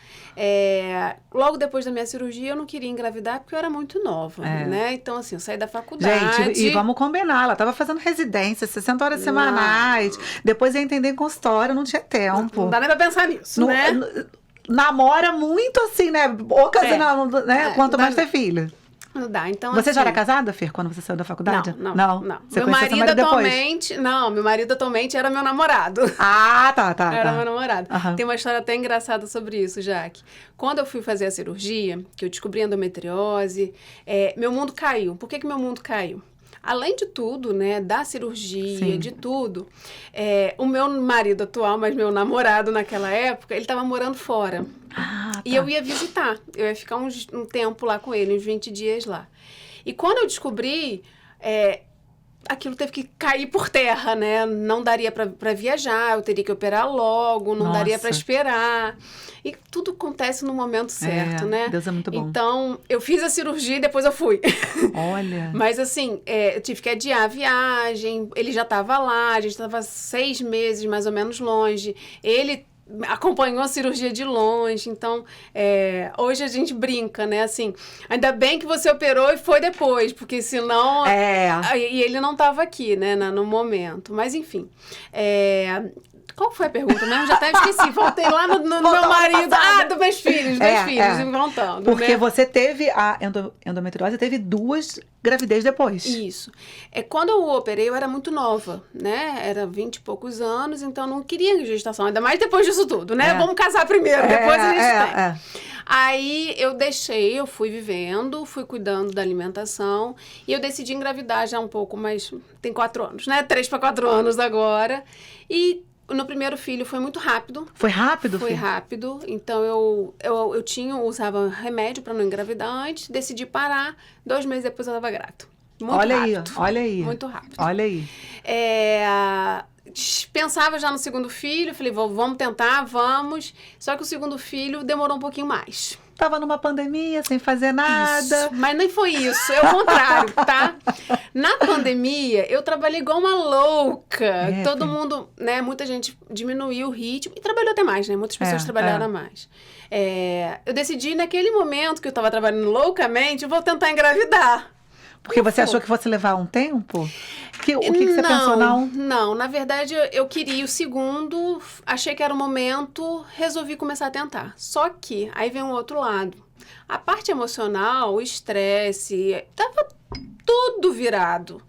Logo depois da minha cirurgia, eu não queria engravidar porque eu era muito nova, né? Então, assim, eu saí da faculdade. Gente, e vamos combinar, ela estava fazendo residência, 60 horas semanais, depois ia entender em consultório, não tinha tempo. Não dá nem pra pensar nisso, né? Namora muito assim, né? Ocasional, né? Quanto mais ter filho. Não dá, então Você assim, já era casada, Fer, quando você saiu da faculdade? Não. Você Meu conheceu seu marido depois? atualmente... Não, meu marido atualmente era meu namorado. Ah, tá. Era meu namorado. Uhum. Tem uma história até engraçada sobre isso, Jaque. Quando eu fui fazer a cirurgia, que eu descobri endometriose, meu mundo caiu. Por que meu mundo caiu? Além de tudo, né, da cirurgia, Sim. de tudo, o meu marido atual, mas meu namorado naquela época, ele estava morando fora. Ah, tá. E eu ia visitar, eu ia ficar um tempo lá com ele, uns 20 dias lá. E quando eu descobri, aquilo teve que cair por terra, né? Não daria para viajar, eu teria que operar logo, não daria para esperar. E tudo acontece no momento certo, né? Deus é muito bom. Então, eu fiz a cirurgia e depois eu fui. Olha. Mas assim, eu tive que adiar a viagem, ele já estava lá, a gente estava 6 meses mais ou menos longe. Ele acompanhou a cirurgia de longe, então hoje a gente brinca, né, assim, ainda bem que você operou e foi depois, porque senão e ele não estava aqui, né, no momento, mas enfim, qual foi a pergunta mesmo? Já até esqueci, voltei lá no meu marido, dos meus filhos, inventando. Porque né? você teve a endometriose, teve 2 gravidez depois. Isso. Quando eu operei, eu era muito nova, né? Era 20 e poucos anos, então não queria gestação, ainda mais depois disso tudo, né? Vamos casar primeiro, depois a gente tem. Aí eu fui vivendo, fui cuidando da alimentação e eu decidi engravidar já um pouco, mas tem 4 anos, né? 3 para 4 anos agora. E no primeiro filho foi muito rápido. Foi rápido, Foi filho? rápido. Então, eu usava remédio para não engravidar antes, decidi parar. 2 meses depois eu estava grávida. Muito rápido. Olha aí. Muito rápido. Olha aí. Pensava já no segundo filho, falei, vamos tentar, vamos. Só que o segundo filho demorou um pouquinho mais. Tava numa pandemia, sem fazer nada. Isso, mas nem foi isso, é o contrário, tá? Na pandemia, eu trabalhei igual uma louca. Todo mundo, né, muita gente diminuiu o ritmo e trabalhou até mais, né? Muitas pessoas trabalharam mais. Eu decidi naquele momento que eu tava trabalhando loucamente, eu vou tentar engravidar. Porque você achou que fosse levar um tempo? O que você pensou, não? Não, na verdade eu queria o segundo, achei que era o momento, resolvi começar a tentar. Só que aí vem um outro lado. A parte emocional, o estresse, tava tudo virado.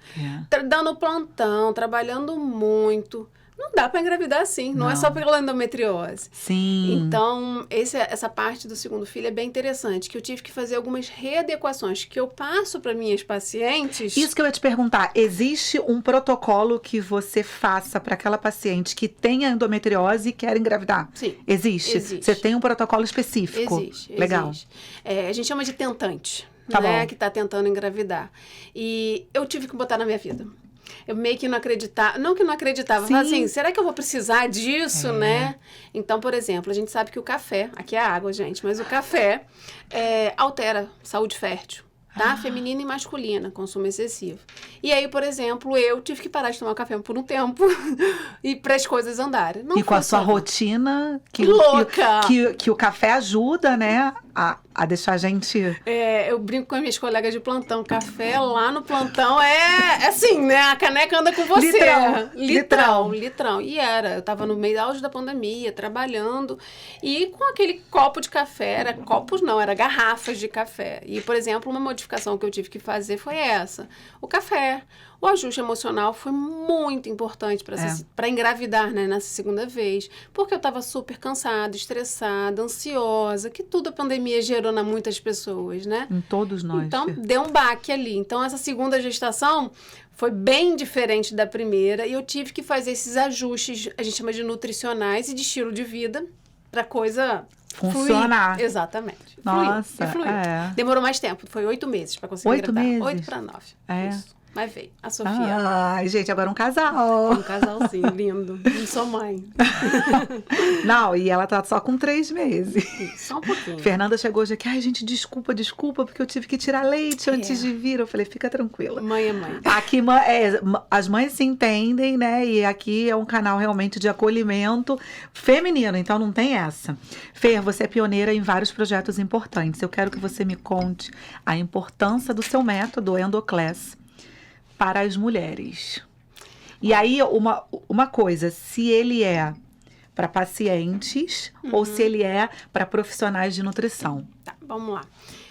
Dando plantão, trabalhando muito. Não dá para engravidar assim, não é só pela endometriose. Sim. Então, essa parte do segundo filho é bem interessante, que eu tive que fazer algumas readequações que eu passo para minhas pacientes. Isso que eu ia te perguntar, existe um protocolo que você faça para aquela paciente que tem a endometriose e quer engravidar? Sim. Existe? Você tem um protocolo específico? Existe. Legal. A gente chama de tentante, Tá bom. Que está tentando engravidar. E eu tive que botar na minha vida. Eu meio que não acreditava, não que não acreditava, mas assim, será que eu vou precisar disso, né? Então, por exemplo, a gente sabe que o café, aqui é água, gente, mas o café altera saúde fértil, tá? Feminina e masculina, consumo excessivo. E aí, por exemplo, eu tive que parar de tomar café por um tempo e para as coisas andarem. Não e com a sua funcionou. rotina, Louca! que o café ajuda, né, a deixar a gente... Eu brinco com as minhas colegas de plantão. Café lá no plantão é assim, né? A caneca anda com você. Litrão. E eu tava no meio auge da pandemia, trabalhando. E com aquele copo de café, era garrafas de café. E, por exemplo, uma modificação que eu tive que fazer foi essa. O café. O ajuste emocional foi muito importante para engravidar, né, nessa segunda vez. Porque eu estava super cansada, estressada, ansiosa, que tudo a pandemia gerou na muitas pessoas, né? Em todos nós. Então, deu um baque ali. Então, essa segunda gestação foi bem diferente da primeira. E eu tive que fazer esses ajustes, a gente chama de nutricionais e de estilo de vida, para coisa... funcionar. Fluir. Exatamente. Nossa, Fluiu. Demorou mais tempo. Foi 8 meses para conseguir 8 engravidar. meses? 8 para 9. Isso. Mas veio. A Sofia. Ai, gente, agora um casal. Um casalzinho lindo. Não sou mãe. Não, e ela tá só com 3 meses. Só um pouquinho. Fernanda chegou hoje aqui. Ai, gente, desculpa, porque eu tive que tirar leite antes de vir. Eu falei, fica tranquila. Mãe é mãe. Aqui, as mães se entendem, né? E aqui é um canal realmente de acolhimento feminino, então não tem essa. Fer, você é pioneira em vários projetos importantes. Eu quero que você me conte a importância do seu método Endoclass para as mulheres. E aí, uma coisa, se ele é para pacientes ou se ele é para profissionais de nutrição. Tá, vamos lá.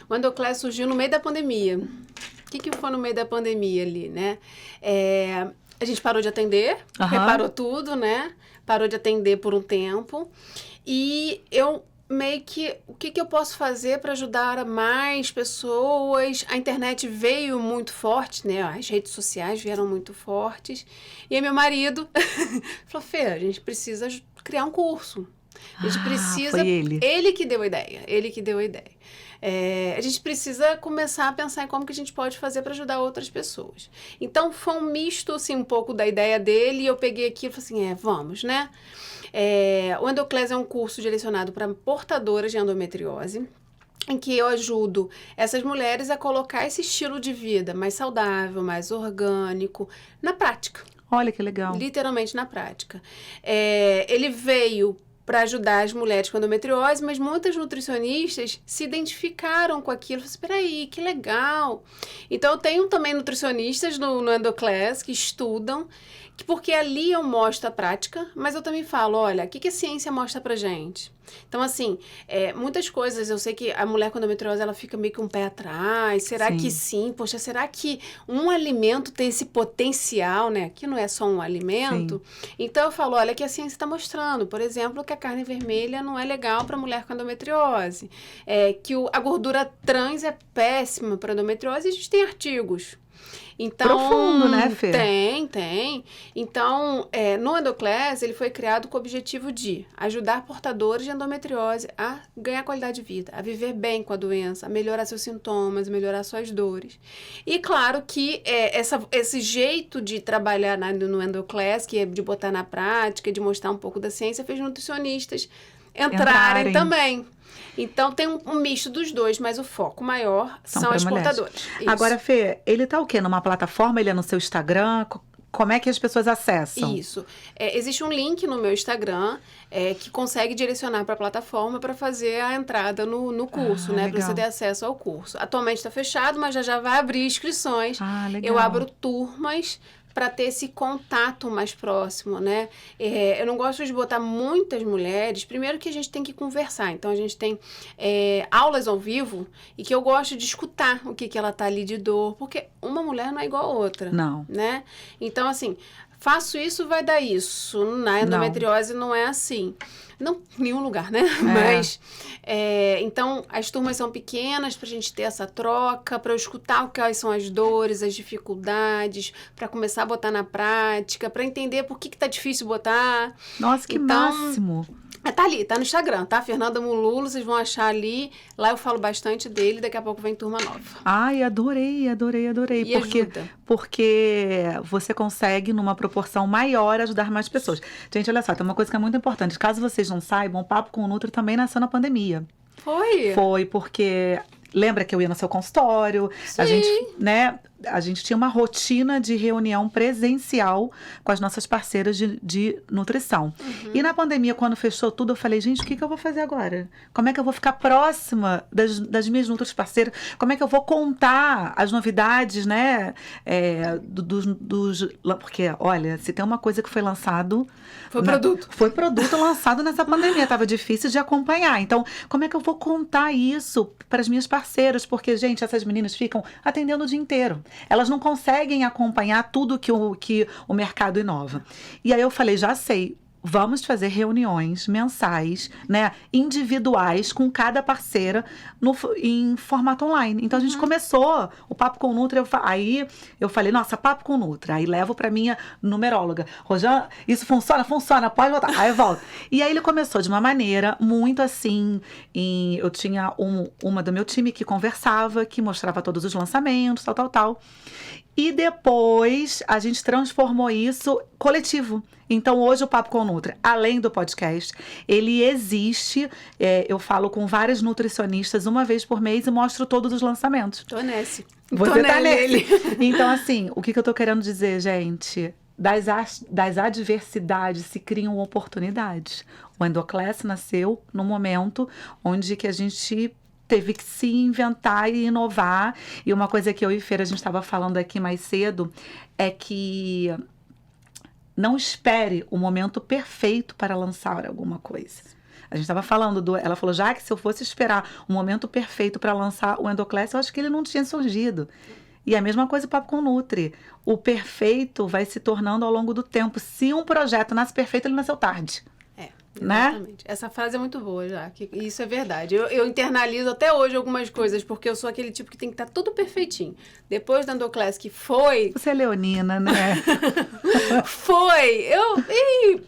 O Endoclass surgiu no meio da pandemia. O que foi no meio da pandemia ali, né? A gente parou de atender, reparou tudo, né? Parou de atender por um tempo. E eu meio que, o que eu posso fazer para ajudar mais pessoas? A internet veio muito forte, né? As redes sociais vieram muito fortes. E aí meu marido falou, Fê, a gente precisa criar um curso. A gente precisa... Foi ele. Ele que deu a ideia. A gente precisa começar a pensar em como que a gente pode fazer para ajudar outras pessoas. Então, foi um misto, assim, um pouco da ideia dele, e eu peguei aqui e falei assim, vamos, né? O Endoclass é um curso direcionado para portadoras de endometriose, em que eu ajudo essas mulheres a colocar esse estilo de vida mais saudável, mais orgânico, na prática. Olha que legal. Literalmente na prática. Ele veio para ajudar as mulheres com endometriose, mas muitas nutricionistas se identificaram com aquilo. Espera aí, que legal. Então, eu tenho também nutricionistas no Endoclass que estudam, porque ali eu mostro a prática, mas eu também falo, olha, o que a ciência mostra pra gente? Então, assim, muitas coisas, eu sei que a mulher com endometriose, ela fica meio que um pé atrás. Será que sim? Poxa, será que um alimento tem esse potencial, né? Que não é só um alimento. Sim. Então, eu falo, olha, que a ciência está mostrando, por exemplo, que a carne vermelha não é legal para mulher com endometriose. Que a gordura trans é péssima para endometriose, e a gente tem artigos. Então, profundo, né, Fê? Tem. Então, no Endoclass, ele foi criado com o objetivo de ajudar portadores de endometriose a ganhar qualidade de vida, a viver bem com a doença, a melhorar seus sintomas, melhorar suas dores. E claro que esse jeito de trabalhar no Endoclass, que é de botar na prática, de mostrar um pouco da ciência, fez nutricionistas entrarem também. Então, tem um misto dos dois, mas o foco maior são as portadoras. Agora, Fê, ele tá o quê? Numa plataforma? Ele é no seu Instagram? como é que as pessoas acessam? Isso. Existe um link no meu Instagram que consegue direcionar para a plataforma para fazer a entrada no curso, né? Para você ter acesso ao curso. Atualmente está fechado, mas já vai abrir inscrições. Legal. Eu abro turmas para ter esse contato mais próximo, né? Eu não gosto de botar muitas mulheres. Primeiro que a gente tem que conversar. Então, a gente tem aulas ao vivo e que eu gosto de escutar o que ela tá ali de dor. Porque uma mulher não é igual a outra. Não. Né? Então, assim, faço isso, vai dar isso. Na endometriose não é assim. Não, em nenhum lugar, né? Mas, então, as turmas são pequenas pra gente ter essa troca, pra eu escutar quais são as dores, as dificuldades, pra começar a botar na prática, pra entender por que tá difícil botar. Nossa, que máximo! Tá ali, tá no Instagram, tá? Fernanda Mululo, vocês vão achar ali. Lá eu falo bastante dele, daqui a pouco vem turma nova. Ai, adorei. E porque você consegue, numa proporção maior, ajudar mais pessoas. Gente, olha só, tem uma coisa que é muito importante. Caso vocês não saibam, o Papo com o Nutri também nasceu na pandemia. Foi porque... Lembra que eu ia no seu consultório? Sim. A gente tinha uma rotina de reunião presencial com as nossas parceiras de nutrição. E na pandemia, quando fechou tudo, eu falei, gente, o que eu vou fazer agora? Como é que eu vou ficar próxima das minhas nutris parceiras? Como é que eu vou contar as novidades, né? Porque, olha, se tem uma coisa que foi lançado... Foi produto lançado nessa pandemia. Tava difícil de acompanhar. Então, como é que eu vou contar isso para as minhas parceiras? Porque, gente, essas meninas ficam atendendo o dia inteiro. Elas não conseguem acompanhar tudo que o mercado inova. E aí eu falei, já sei. Vamos fazer reuniões mensais, né, individuais com cada parceira em formato online. Então, a gente começou o Papo com Nutri. Aí eu falei, nossa, Papo com Nutri. Aí levo para minha numeróloga. Rosana, isso funciona? Funciona, pode voltar. Aí eu volto. E aí ele começou de uma maneira muito assim. Eu tinha uma do meu time que conversava, que mostrava todos os lançamentos, tal. E depois a gente transformou isso coletivo. Então hoje o Papo com Nutri, além do podcast, ele existe. Eu falo com várias nutricionistas uma vez por mês e mostro todos os lançamentos. Tô nesse. Você tá nele. Então assim, o que eu tô querendo dizer, gente? Das adversidades se criam oportunidades. O Endoclass nasceu no momento onde que a gente teve que se inventar e inovar. E uma coisa que eu e Feira, a gente estava falando aqui mais cedo, é que não espere o momento perfeito para lançar alguma coisa. A gente estava falando, ela falou, já que se eu fosse esperar o momento perfeito para lançar o Endoclass, eu acho que ele não tinha surgido. E a mesma coisa o Papo com Nutri. O perfeito vai se tornando ao longo do tempo. Se um projeto nasce perfeito, ele nasceu tarde. Exatamente. Né? Essa frase é muito boa, já. Isso é verdade. Eu internalizo até hoje algumas coisas, porque eu sou aquele tipo que tem que estar tudo perfeitinho. Depois da Endoclass que foi... Você é leonina, né?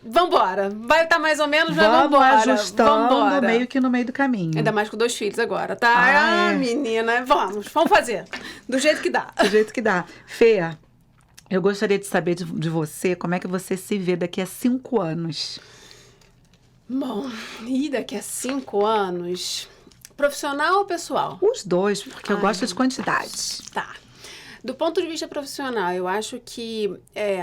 Vambora. Vai estar mais ou menos, mas vambora. Vamos ajustando meio que no meio do caminho. Ainda mais com 2 filhos agora, tá? Menina, vamos fazer. Do jeito que dá. Do jeito que dá. Fê, eu gostaria de saber de você, como é que você se vê daqui a 5 anos? Bom, e daqui a 5 anos, profissional ou pessoal? Os dois, porque eu gosto de quantidade. Tá. Do ponto de vista profissional, eu acho que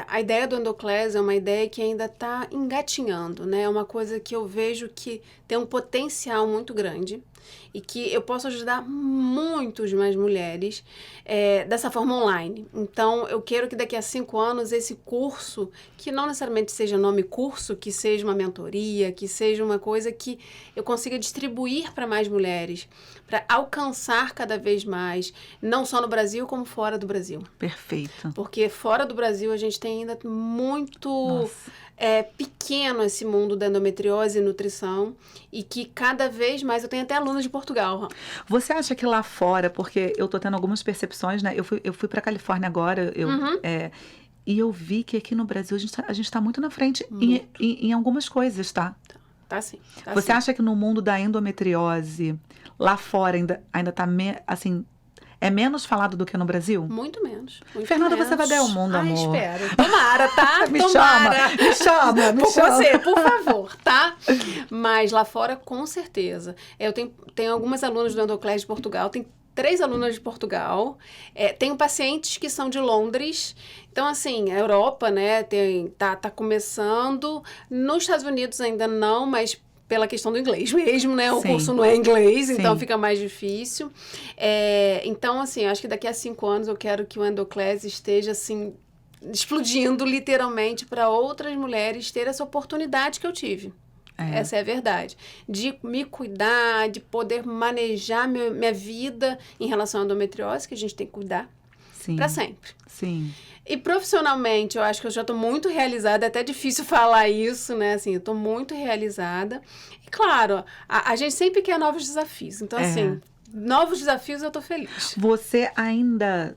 a ideia do Endoclass é uma ideia que ainda está engatinhando, né? É uma coisa que eu vejo que tem um potencial muito grande e que eu posso ajudar muitas mais mulheres dessa forma online. Então, eu quero que daqui a 5 anos esse curso, que não necessariamente seja nome curso, que seja uma mentoria, que seja uma coisa que eu consiga distribuir para mais mulheres, para alcançar cada vez mais, não só no Brasil, como fora do Brasil. Perfeito. Porque fora do Brasil a gente tem ainda muito... pequeno esse mundo da endometriose e nutrição e que cada vez mais eu tenho até alunos de Portugal. Você acha que lá fora, porque eu tô tendo algumas percepções, né? Eu fui pra Califórnia agora, e eu vi que aqui no Brasil a gente tá muito na frente em algumas coisas, tá? Tá sim. Você acha que no mundo da endometriose, lá fora ainda tá assim... É menos falado do que no Brasil? Muito menos. Fernanda, você vai ganhar o mundo, amor. Espero. Tomara, tá? Me Tomara. chama. Por você, por favor, tá? Mas lá fora, com certeza. Eu tenho algumas alunas do Endoclass de Portugal, tem 3 alunas de Portugal, tenho pacientes que são de Londres, então assim, a Europa, né, tá começando, nos Estados Unidos ainda não, mas pela questão do inglês mesmo, né, o curso não é inglês, então fica mais difícil, então assim, acho que daqui a 5 anos eu quero que o Endoclase esteja assim, explodindo literalmente para outras mulheres ter essa oportunidade que eu tive. Essa é a verdade. De me cuidar, de poder manejar minha vida em relação à endometriose, que a gente tem que cuidar para sempre. Sim. E profissionalmente, eu acho que eu já estou muito realizada. É até difícil falar isso, né? Assim, eu estou muito realizada. E claro, a gente sempre quer novos desafios. Então, assim, novos desafios eu estou feliz. Você ainda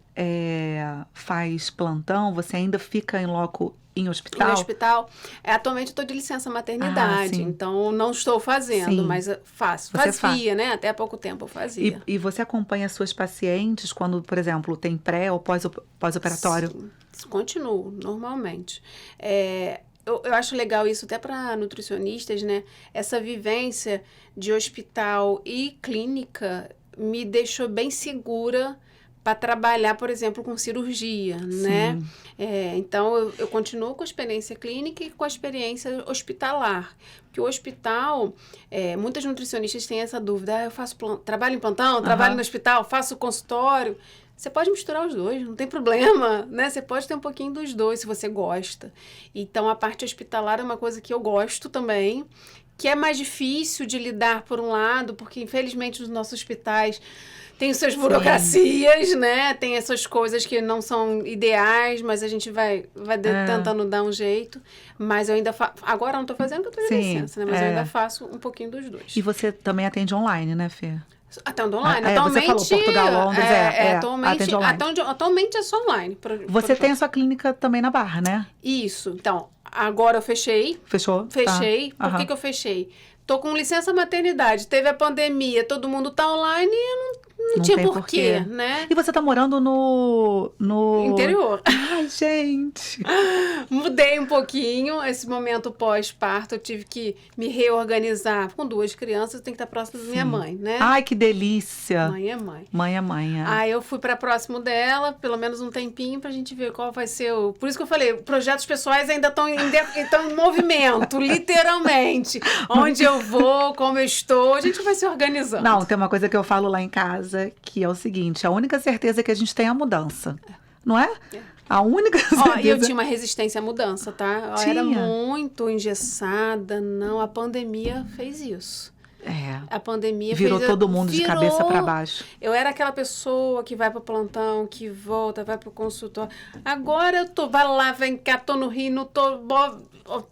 faz plantão? Você ainda fica em loco em hospital? Em hospital. Atualmente eu estou de licença maternidade, então não estou fazendo, mas faço. Fazia, né? Até há pouco tempo eu fazia. E você acompanha suas pacientes quando, por exemplo, tem pré ou pós-operatório? Sim, continuo, normalmente. Eu acho legal isso até para nutricionistas, né? Essa vivência de hospital e clínica me deixou bem segura para trabalhar, por exemplo, com cirurgia, né? Então, eu continuo com a experiência clínica e com a experiência hospitalar. Porque o hospital, muitas nutricionistas têm essa dúvida. Eu faço trabalho em plantão, trabalho no hospital, faço consultório. Você pode misturar os dois, não tem problema, né? Você pode ter um pouquinho dos dois, se você gosta. Então, a parte hospitalar é uma coisa que eu gosto também, que é mais difícil de lidar por um lado, porque, infelizmente, os nossos hospitais tem suas burocracias, né? Tem essas coisas que não são ideais, mas a gente vai tentando dar um jeito. Mas eu ainda faço... Agora eu não estou fazendo porque eu estou de licença, né? Mas eu ainda faço um pouquinho dos dois. E você também atende online, né, Fê? Atendo online. Atualmente, você falou Portugal, Londres, atualmente é só online. Você tem a sua clínica também na Barra, né? Isso. Então, agora eu fechei. Fechou? Fechei. Tá. Por que eu fechei? Tô com licença maternidade, teve a pandemia, todo mundo tá online e não tinha porquê, né? E você tá morando no interior. Ai, gente! Mudei um pouquinho. Esse momento pós-parto, eu tive que me reorganizar. Com 2 crianças, eu tenho que estar próximo da minha mãe, né? Ai, que delícia! Mãe é mãe. Mãe é mãe, Aí eu fui para próximo dela, pelo menos um tempinho, pra gente ver qual vai ser o... Por isso que eu falei, projetos pessoais ainda estão em movimento, literalmente. Onde eu vou, como eu estou, a gente vai se organizando. Não, tem uma coisa que eu falo lá em casa, que é o seguinte, a única certeza que a gente tem é a mudança, não é? A única certeza... E eu tinha uma resistência à mudança, tá? Eu era muito engessada, não, a pandemia fez isso. A pandemia virou todo mundo de cabeça para baixo. Eu era aquela pessoa que vai pro plantão, que volta, vai pro consultório. Agora eu vai lá, vem cá, tô no Rio, não tô...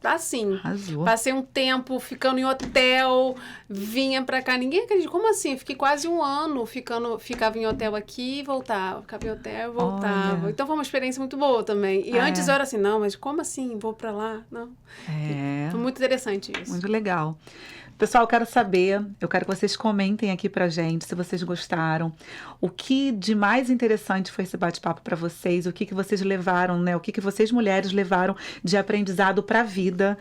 Assim, arrasou. Passei um tempo ficando em hotel, vinha pra cá, ninguém acredita. Como assim? Fiquei quase um ano ficava em hotel aqui e voltava. Ficava em hotel e voltava. Então foi uma experiência muito boa também. E antes eu era assim, não, mas como assim? Vou pra lá? Não. Foi muito interessante isso. Muito legal. Pessoal, eu quero que vocês comentem aqui pra gente, se vocês gostaram. O que de mais interessante foi esse bate-papo para vocês? O que vocês levaram, né? O que vocês mulheres levaram de aprendizado para a vida?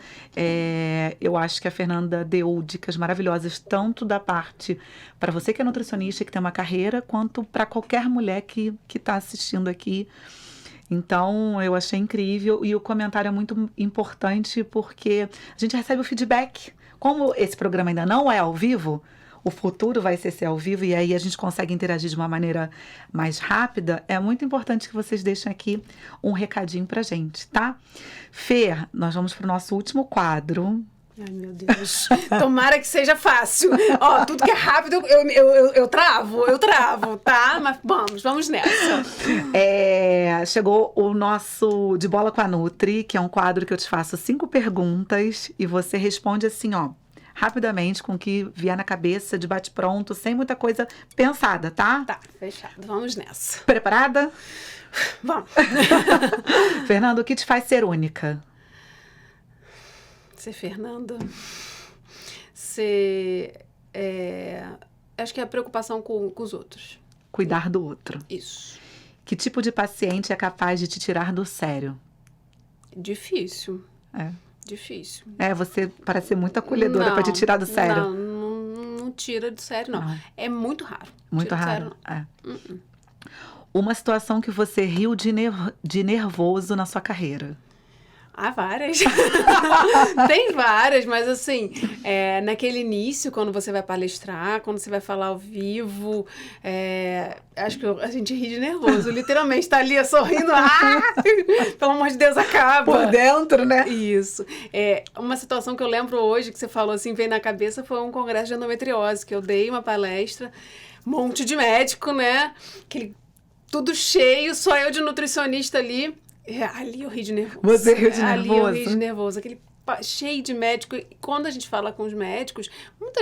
Eu acho que a Fernanda deu dicas maravilhosas, tanto da parte para você que é nutricionista, que tem uma carreira, quanto para qualquer mulher que está assistindo aqui. Então, eu achei incrível. E o comentário é muito importante porque a gente recebe o feedback. Como esse programa ainda não é ao vivo, o futuro vai ser ao vivo e aí a gente consegue interagir de uma maneira mais rápida, é muito importante que vocês deixem aqui um recadinho pra gente, tá? Fê, nós vamos pro nosso último quadro. Ai, meu Deus. Tomara que seja fácil. Tudo que é rápido, eu travo, tá? Mas vamos nessa. Chegou o nosso De Bola com a Nutri, que é um quadro que eu te faço 5 perguntas e você responde assim, rapidamente, com o que vier na cabeça, de bate-pronto, sem muita coisa pensada, tá? Tá, fechado. Vamos nessa. Preparada? Vamos. Fernanda, o que te faz ser única? Ser Fernanda. Acho que é a preocupação com os outros. Cuidar do outro. Isso. Que tipo de paciente é capaz de te tirar do sério? Difícil. É. Difícil. Você parece ser muito acolhedora para te tirar do sério. Não tira de sério, não. É muito raro. Muito tira raro. De sério, não. Uma situação que você riu de nervoso na sua carreira. Várias. Tem várias, mas assim, naquele início, quando você vai palestrar, quando você vai falar ao vivo, acho que a gente ri de nervoso, literalmente, tá ali sorrindo, pelo amor de Deus, acaba. Por dentro, né? Isso. Uma situação que eu lembro hoje, que você falou assim, veio na cabeça, foi um congresso de endometriose, que eu dei uma palestra, um monte de médico, né? Tudo cheio, só eu de nutricionista ali. Ali eu ri de nervoso. Você riu de nervoso? Ali eu ri de nervoso. Cheio de médico. E quando a gente fala com os médicos,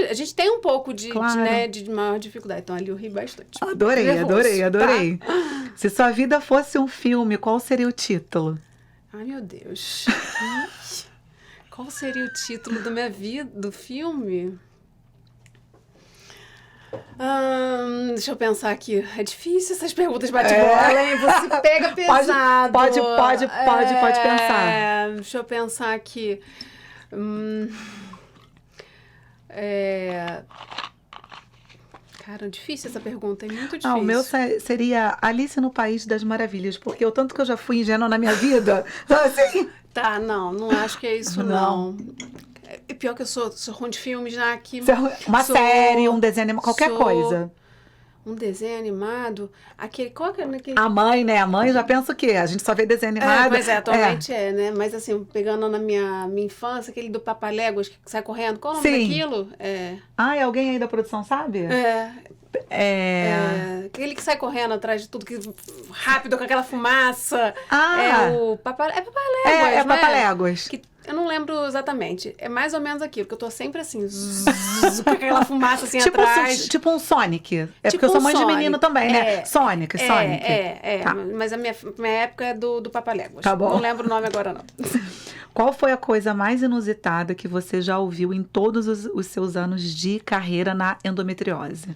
a gente tem um pouco de maior dificuldade. Então ali eu ri bastante. Adorei. Tá? Se sua vida fosse um filme, qual seria o título? Ai, meu Deus. Qual seria o título da minha vida, do filme? Deixa eu pensar aqui. É difícil essas perguntas bate-bola, hein? Você pega pesado. Pode pensar. Deixa eu pensar aqui. Cara, difícil essa pergunta, é muito difícil. O meu seria Alice no País das Maravilhas, porque o tanto que eu já fui ingênua na minha vida, assim... Tá, não acho que é isso, não. É pior que eu sou ruim de filme já aqui. Uma série, um desenho animado, qualquer coisa. Um desenho animado? Qual que é aquele... A mãe, né? A mãe já pensa o quê? A gente só vê desenho animado. Mas atualmente né? Mas assim, pegando na minha infância, aquele do Papaléguas que sai correndo, qual o nome daquilo? Alguém aí da produção sabe? Aquele que sai correndo atrás de tudo, rápido, com aquela fumaça. O Papaléguas, né? Papaléguas. Eu não lembro exatamente. É mais ou menos aquilo, que eu tô sempre assim, com aquela fumaça assim atrás. Tipo um Sonic. Porque eu sou mãe de menino também, né? Sonic. Tá. Mas a minha época é do Papaléguas. Tá bom. Não lembro o nome agora, não. Qual foi a coisa mais inusitada que você já ouviu em todos os seus anos de carreira na endometriose?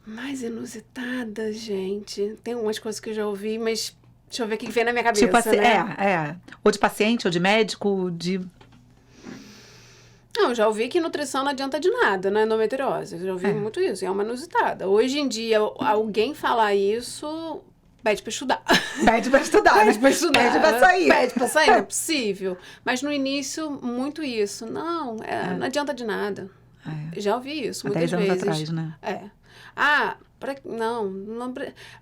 Mais inusitada, gente. Tem umas coisas que eu já ouvi, mas... Deixa eu ver o que vem na minha cabeça, Ou de paciente, ou de médico, Não, eu já ouvi que nutrição não adianta de nada na endometriose. Eu já ouvi muito isso, é uma inusitada. Hoje em dia, alguém falar isso, pede pra estudar. Pede pra estudar. Pede pra sair. Pede pra sair, não é possível. Mas no início, muito isso. Não adianta de nada. Já ouvi isso muitas vezes. 10 anos atrás, né? Não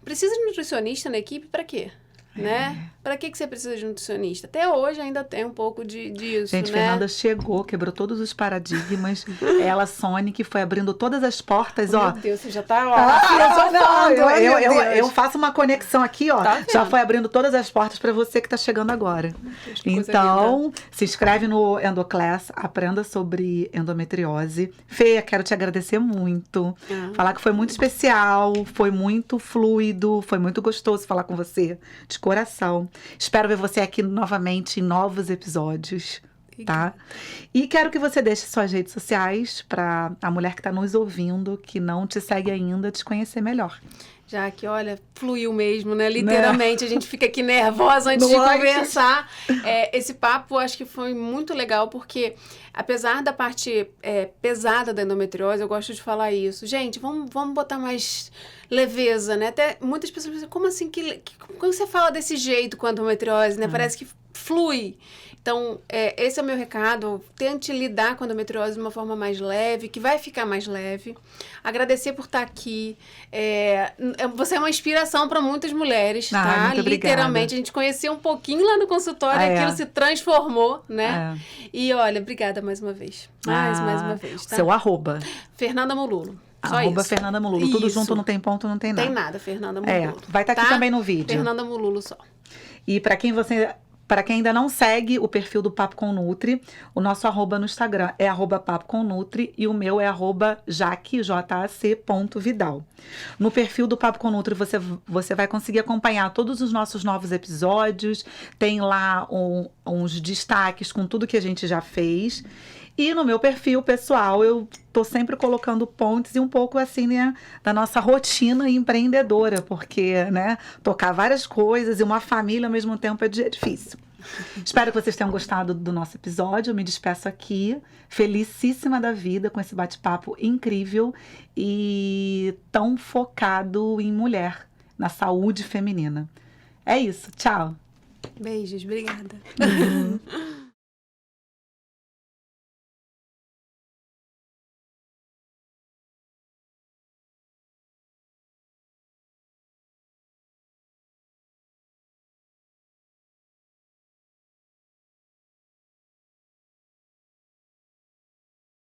precisa de nutricionista na equipe pra quê? Né? Pra que você precisa de nutricionista? Até hoje ainda tem um pouco disso, Gente, né? Fernanda chegou, quebrou todos os paradigmas. Ela, Sonic, foi abrindo todas as portas, Meu Deus, você já tá, eu faço uma conexão aqui, Tá já foi abrindo todas as portas para você que tá chegando agora. Deus, Então, se inscreve no Endoclass, aprenda sobre endometriose. Fê, quero te agradecer muito. Falar que foi muito especial, foi muito fluido, foi muito gostoso falar com você, de coração. Espero ver você aqui novamente em novos episódios, tá? E quero que você deixe suas redes sociais para a mulher que está nos ouvindo, que não te segue ainda, te conhecer melhor. Já que, olha, fluiu mesmo, né? Literalmente, a gente fica aqui nervosa antes de conversar. Esse papo, acho que foi muito legal, porque apesar da parte pesada da endometriose, eu gosto de falar isso. Gente, vamos botar mais leveza, né? Até muitas pessoas pensam, como assim, como você fala desse jeito com a endometriose, né? Parece que flui. Então, esse é o meu recado. Tente lidar com a endometriose de uma forma mais leve, que vai ficar mais leve. Agradecer por estar aqui. Você é uma inspiração para muitas mulheres, tá? Muito literalmente. A gente conheceu um pouquinho lá no consultório, aquilo se transformou, né? E olha, obrigada mais uma vez. Mais uma vez, tá? Seu @. Fernanda Molulo. Só @, isso. Fernanda Molulo. Tudo junto, não tem ponto, não tem nada. Tem nada, Fernanda Molulo. Vai estar aqui também no vídeo. Fernanda Molulo só. E para quem ainda não segue o perfil do Papo com Nutri, o nosso @ no Instagram é @Papo com Nutri e o meu é @jac.vidal. No perfil do Papo com Nutri você vai conseguir acompanhar todos os nossos novos episódios, tem lá uns destaques com tudo que a gente já fez. E no meu perfil pessoal, eu tô sempre colocando pontos e um pouco assim, né, da nossa rotina empreendedora, porque, né, tocar várias coisas e uma família ao mesmo tempo é difícil. Espero que vocês tenham gostado do nosso episódio. Eu me despeço aqui, felicíssima da vida com esse bate-papo incrível e tão focado em mulher, na saúde feminina. É isso, tchau! Beijos, obrigada.